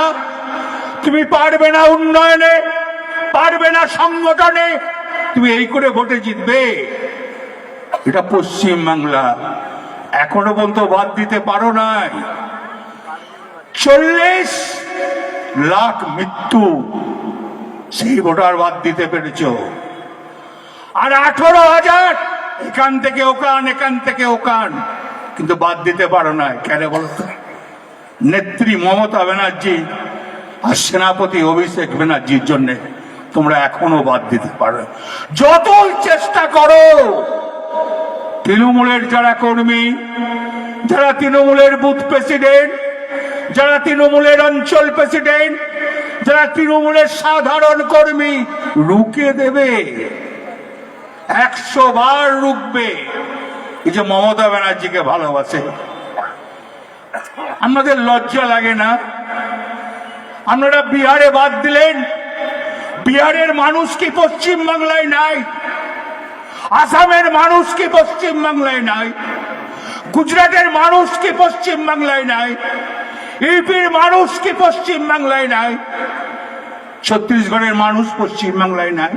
তুমি পারবে না উন্নয়নে, পারবে না সংগঠনে, তুমি এই করে ভোটে জিতবে? এটা পশ্চিম বাংলা। এখনো পর্যন্ত বাদ দিতে পারো নাই। 40 লাখ মৃত্যু, সেই ভোটার বাদ দিতে পেরেছ। আর 18,000 এখান থেকে ওখান, এখান থেকে ওখান, কিন্তু বাদ দিতে পারো না। কেন বলতো? নেত্রী মমতা ব্যানার্জি আর সেনাপতি অভিষেক ব্যানার্জির জন্য তোমরা এখনো বাদ দিতে পারো। যতই চেষ্টা করো, তৃণমূলের যারা কর্মী, যারা তৃণমূলের বুথ প্রেসিডেন্ট, যারা তৃণমূলের অঞ্চল প্রেসিডেন্ট, যারা তৃণমূলের সাধারণ কর্মী, রুকে দেবে, 100 বার রুখবে। এই যে মমতা ব্যানার্জিকে ভালোবাসে, আমাদের লজ্জা লাগে না? আপনারা বিহারে বাদ দিলেন। বিহারের মানুষ কি পশ্চিম বাংলায় নাই? আসামের মানুষ কি পশ্চিম বাংলায় নাই? গুজরাটের মানুষ কি পশ্চিম বাংলায় নাই? ইউপির মানুষ কি পশ্চিম বাংলায় নাই? ছত্তিশগড়ের মানুষ পশ্চিম বাংলায় নাই,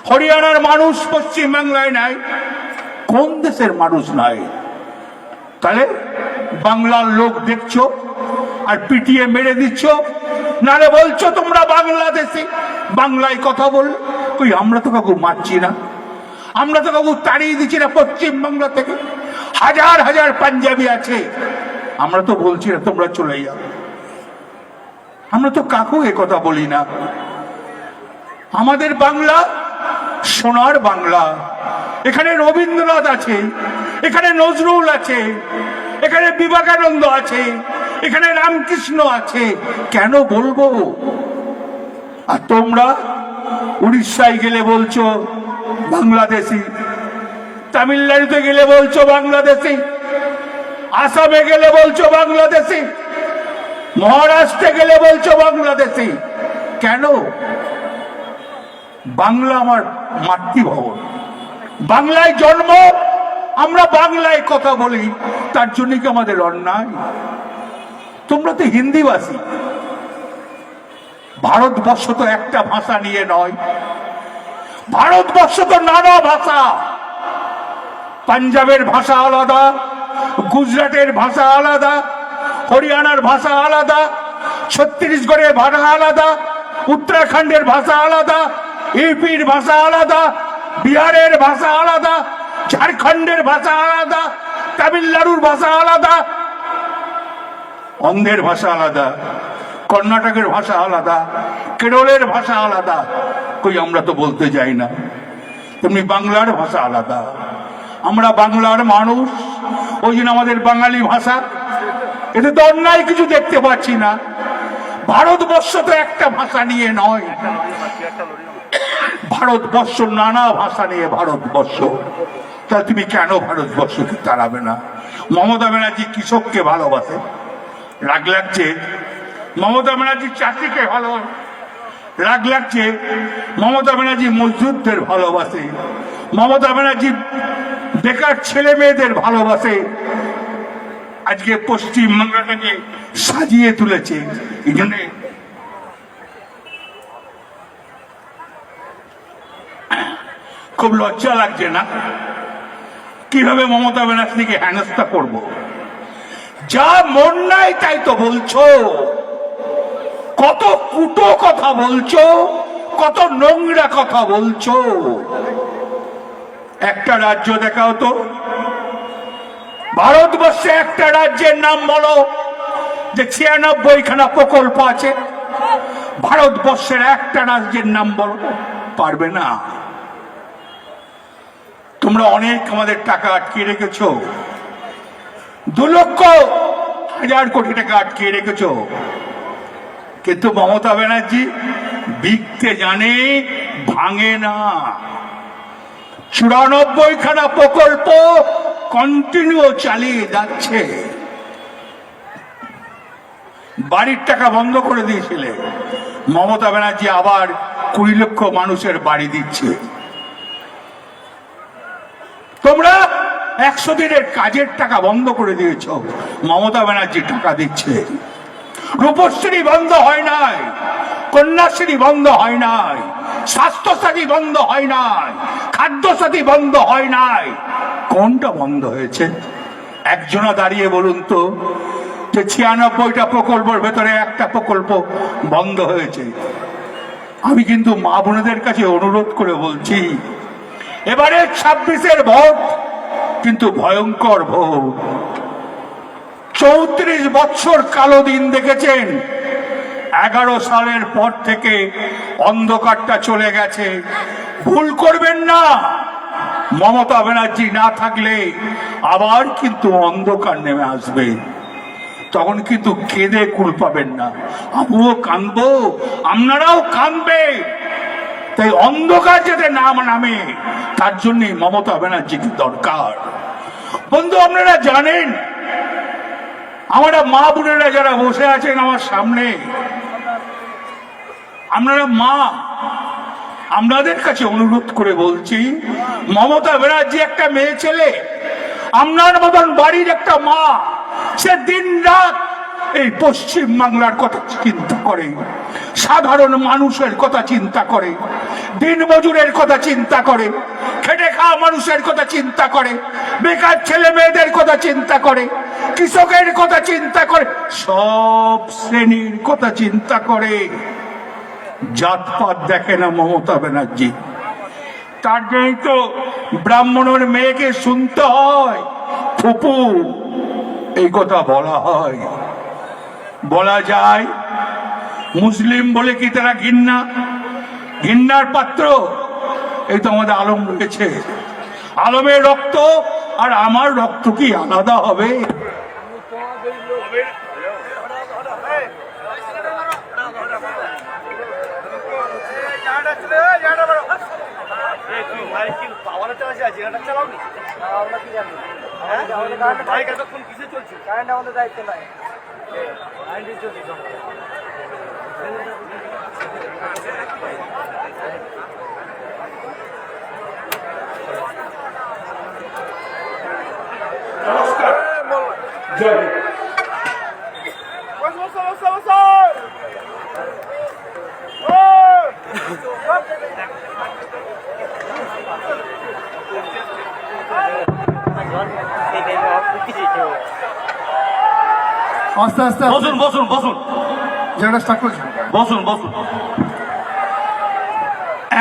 হরিয়ানার মানুষ পশ্চিম বাংলায় নাই, কোন দেশের মানুষ নাই? তাহলে বাংলার লোক দেখছো আর পিটিয়ে মেরে দিচ্ছ, নালে বলছো তোমরা বাংলাদেশি, বাংলায় কথা বল। কই আমরা তো কাউকে মারছি না, আমরা তো কাউকে তাড়িয়ে দিচ্ছি না। পশ্চিম বাংলা থেকে হাজার হাজার পাঞ্জাবি আছে, আমরা তো বলছি না তোমরা চলে যাও। আমরা তো কাকু এ কথা বলি না। আমাদের বাংলা সোনার বাংলা, এখানে রবীন্দ্রনাথ আছে, এখানে নজরুল আছে, এখানে বিবেকানন্দ আছে, এখানে রামকৃষ্ণ আছে, কেন বলবো? আর তোমরা উড়িষ্যায় গেলে বলছো বাংলাদেশি, তামিলনাড়ুতে গেলে বলছো বাংলাদেশি, আসামে গেলে বলছো বাংলাদেশি, মহারাষ্ট্রে গেলে বলছো বাংলাদেশি। কেন? বাংলা আমার মাতৃভবন, বাংলায় জন্ম, আমরা বাংলায় কথা বলি, তার জন্য কি আমাদের অন্যায়? তোমরা তো হিন্দিভাষী। ভারতবর্ষ তো একটা ভাষা নিয়ে নয়, ভারতবর্ষ তো নানা ভাষা। পাঞ্জাবের ভাষা আলাদা, গুজরাটের ভাষা আলাদা, হরিয়ানার ভাষা আলাদা, ছত্তিশগড়ের ভাষা আলাদা, উত্তরাখণ্ডের ভাষা আলাদা, ইউপির ভাষা আলাদা, বিহারের ভাষা আলাদা, ঝাড়খণ্ডের ভাষা আলাদা, তামিলনাড়ুর ভাষা আলাদা, অন্ধ্রের ভাষা আলাদা, কর্ণাটকের ভাষা আলাদা, কেরলের ভাষা আলাদা। কই আমরা তো বলতে যাই না। তেমনি বাংলার ভাষা আলাদা, আমরা বাংলার মানুষ, ওই জন্য আমাদের বাঙালি ভাষা। এতে তো অন্যায় কিছু দেখতে পাচ্ছি না। ভারতবর্ষ তো একটা ভাষা নিয়ে নয়, ভারতবর্ষ নানা ভাষা নিয়ে ভারতবর্ষ। তাহলে তুমি কেন ভারতবর্ষকে তাড়াবে না? মমতা ব্যানার্জি কৃষককে ভালোবাসে, রাগ লাগছে। মমতা ব্যানার্জি চাষিকে ভালো রাগ লাগছে। মমতা ব্যানার্জি মজদুরদের ভালোবাসে, মমতা ব্যানার্জি বেকার ছেলে মেয়েদের ভালোবাসে। আজকে পশ্চিম বাংলাটাকে সাজিয়ে তুলেছে। এই জন্য খুব লজ্জা লাগছে না কিভাবে মমতা ব্যানার্জিকে হেনস্থা করব? যা মন নাই তাই তো বলছো, কত কুটো কথা বলছো, কত নোংরা কথা বলছো। একটা রাজ্য দেখাও তো, ভারতবর্ষে একটা রাজ্যের নাম বলো যে 96খানা প্রকল্প আছে। ভারতবর্ষের একটা রাজ্যের নাম বলো, পারবে না। তোমরা অনেক আমাদের টাকা আটকিয়ে রেখেছো, 2,00,000 কোটি টাকা আটকিয়ে রেখেছো। কিন্তু মমতা ব্যানার্জি বিকতে জানে, ভাঙে না। 94খানা প্রকল্প কন্টিনিউ চালিয়ে যাচ্ছে। বাড়ির টাকা বন্ধ করে দিয়েছিলে, মমতা ব্যানার্জি আবার 20 লক্ষ মানুষের বাড়ি দিচ্ছে। তোমরা 100 দিনের কাজের টাকা বন্ধ করে দিয়েছ, মমতা ব্যানার্জি টাকা দিচ্ছে। রূপশ্রী বন্ধ হয় নাই, কন্যাশ্রী বন্ধ হয় নাই, স্বাস্থ্যসাথী বন্ধ হয় নাই, খাদ্যসাথী বন্ধ হয় নাই। কোনটা বন্ধ হয়েছে? একজনা দাঁড়িয়ে বলুন তো যে 96টা প্রকল্পের ভেতরে একটা প্রকল্প বন্ধ হয়েছে। আমি কিন্তু মা বোনেদের কাছে অনুরোধ করে বলছি, এবারে 26-এর ভোট কিন্তু ভয়ঙ্কর ভোট। 34 বছর কালো দিন দেখেছেন। 11 সালের পর থেকে অন্ধকারটা চলে গেছে। ভুল করবেন না, মমতা ব্যানার্জি না থাকলে আবার কিন্তু অন্ধকার নেমে আসবে। তখন কিন্তু কেঁদে কুল পাবেন না। আমিও কাঁদবো, আপনারাও কাঁদবে। তাই অন্ধকার যাতে না নামে, তার জন্যই মমতা ব্যানার্জিকে দরকার। বন্ধু, আপনারা জানেন, আমরা মা বোনেরা যারা বসে আছেন আমার সামনে, আপনারা মা, আপনাদের কাছে অনুরোধ করে বলছি, মমতা ব্যানার্জি একটা মেয়ে ছেলে, আপনার মতন বাড়ির একটা মা, সে দিন রাত এই পশ্চিম বাংলার কথা চিন্তা করে। সাধারণ মানুষের কথা চিন্তা করে, দিনমজুরের কথা চিন্তা করে, খেটে খাওয়া মানুষের কথা চিন্তা করে, বেকার ছেলে মেয়েদের কথা চিন্তা করে, কৃষকের কথা চিন্তা করে, সব শ্রেণীর কথা চিন্তা করে। জাতপাত দেখে না মমতা ব্যানার্জি। তার জন্যই তো ব্রাহ্মণের মেয়েকে শুনতে হয় ফুপু, এই কথা বলা হয়। বলা যায় মুসলিম বলে কি তারা ঘৃণার পাত্র? এই তো আমাদের আলম রয়েছে, আলমের রক্ত আর আমার রক্ত কি আলাদা হবে? নমস্কার। জয়। আস্তে আস্তে বসুন বসুন বসুন জায়গাটা স্টার্ট করছি। বসুন বসুন।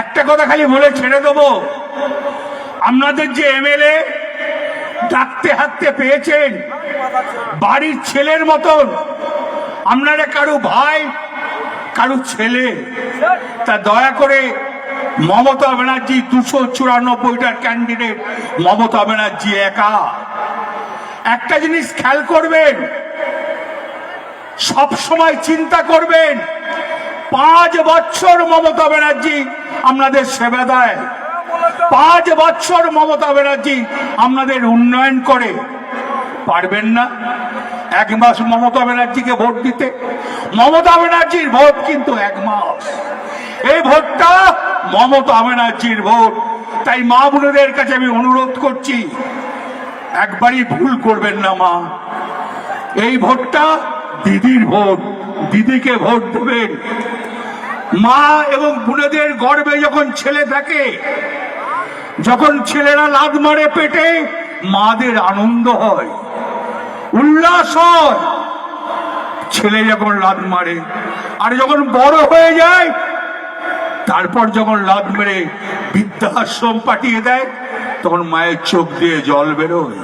একটা কথা খালি বলে ছেড়ে দেবো, আপনাদের যে এমএলএ ডাকতে হাঁকতে পেয়েছেন বাড়ির ছেলের মতন, আপনারা কারো ভাই কারো ছেলে, তা দয়া করে মমতা ব্যানার্জি 294টার ক্যান্ডিডেট মমতা ব্যানার্জি একা। একটা জিনিস খেয়াল করবেন, সব সময় চিন্তা করবেন 5 বছর মমতা ব্যানার্জি আপনাদের সেবা দেয়, 5 বছর মমতা ব্যানার্জি আপনাদের উন্নয়ন করে। পারবেন না 1 মাস মমতা ব্যানার্জিকে ভোট দিতে? মমতা ব্যানার্জির ভোট কিন্তু 1 মাস, এই ভোটটা মমতা ব্যানার্জির ভোট। তাই মা বোনেদের কাছে আমি অনুরোধ করছি, একবারই ভুল করবেন না মা, এই ভোটটা দিদির ভোট, দিদিকে ভোট দেবেন। মা এবং বোনেদের গর্বে যখন ছেলে থাকে, যখন ছেলেরা লাথ মারে পেটে, মাদের আনন্দ হয়, উল্লাস হয়। ছেলে যখন লাথ মারে, আর যখন বড় হয়ে যায়, তারপর যখন লাথ মেরে বৃদ্ধাশ্রম পাঠিয়ে দেয়, তখন মায়ের চোখ দিয়ে জল বেরোয়।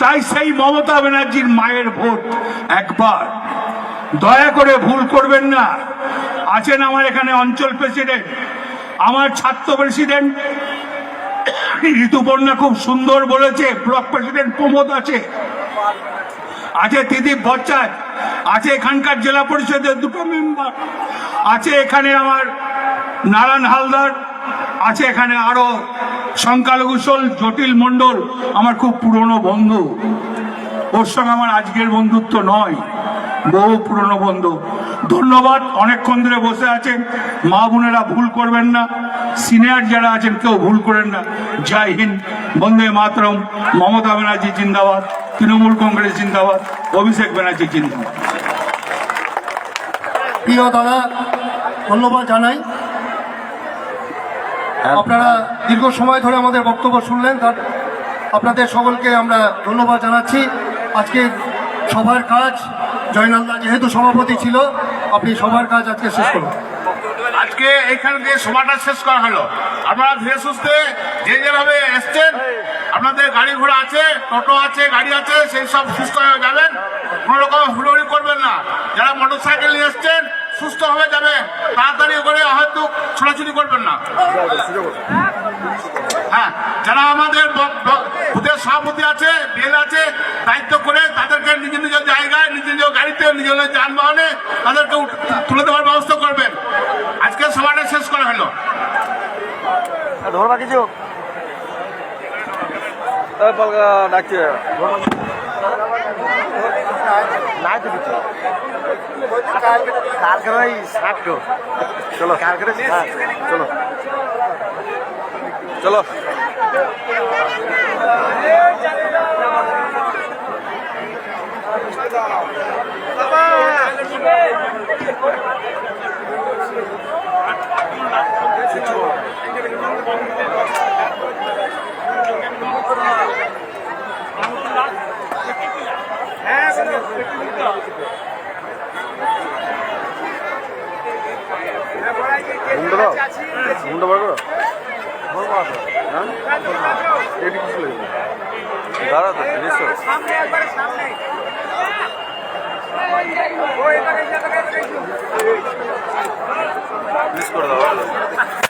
তাই সেই মমতা ব্যানার্জির মায়ের ভোট একবার, দয়া করে ভুল করবেন না। আছেন আমার এখানে অঞ্চল প্রেসিডেন্ট, আমার ছাত্র প্রেসিডেন্ট ঋতুপর্ণা খুব সুন্দর বলেছে, ব্লক প্রেসিডেন্ট প্রমোদ আছে, আছে ত্রিদীপ ভট্টাচার্য আছে, এখানকার জেলা পরিষদের 2টো মেম্বার আছে, এখানে আমার নারায়ণ হালদার আছে, এখানে আরো সংখ্যালঘু জটিল মন্ডল আমার খুব পুরনো বন্ধু, ওর সঙ্গে আমার আজকের বন্ধুত্ব নয়, বহু পুরনো বন্ধু। ধন্যবাদ, অনেকক্ষণ ধরে বসে আছেন। মা বোনেরা ভুল করবেন না, সিনিয়র যারা আছেন কেউ ভুল করেন না। জয় হিন্দ, বন্দে মাতরম, মমতা ব্যানার্জি জিন্দাবাদ, তৃণমূল কংগ্রেস জিন্দাবাদ, অভিষেক ব্যানার্জি জিন্দাবাদ। প্রিয় দাদা, ধন্যবাদ জানাই। আপনারা দীর্ঘ সময় ধরে আমাদের বক্তব্য শুনলেন, তার আপনাদের সকলকে আমরা ধন্যবাদ জানাচ্ছি। আজকে সবার কাজ, জয়নালদা যেহেতু সভাপতি ছিল, আপনি সবার কাজ আজকে শেষ করুন। আজকে এখানে দিয়ে সভাটা শেষ করা হলো। আপনারা ধীরে সুস্থে যে যেভাবে এসছেন, আপনাদের গাড়ি ঘোড়া আছে, টোটো আছে, গাড়ি আছে, সেই সব সুস্থ হয়ে যাবেন, কোনো রকম হুড়োহুড়ি করবেন না। যারা মোটর সাইকেল নিয়ে এসছেন সুস্থভাবে যাবেন, তাড়াতাড়ি করে হয়তো ছোটাছুটি করবেন না। হ্যাঁ, যারা আমাদের বুথের সভাপতি আছে, বিএল আছে, দায়িত্ব করে তাদেরকে নিজ নিজ জায়গায়, নিজ নিজ গাড়িতে, নিজ নিজ যানবাহনে তাদেরকে তুলে দেওয়ার ব্যবস্থা করবেন। আজকে সভাটা শেষ করা হলো। ধরবা কিছু ডাকছে নাই তো কিছু কালকে ষাট চলো কালকে চলো চলো বাবা মুন্ডা দাও মুন্ডা বার করো হ্যাঁ এটি কিছু লাগবে দাঁড়া তো জিনিস মিস করে দাও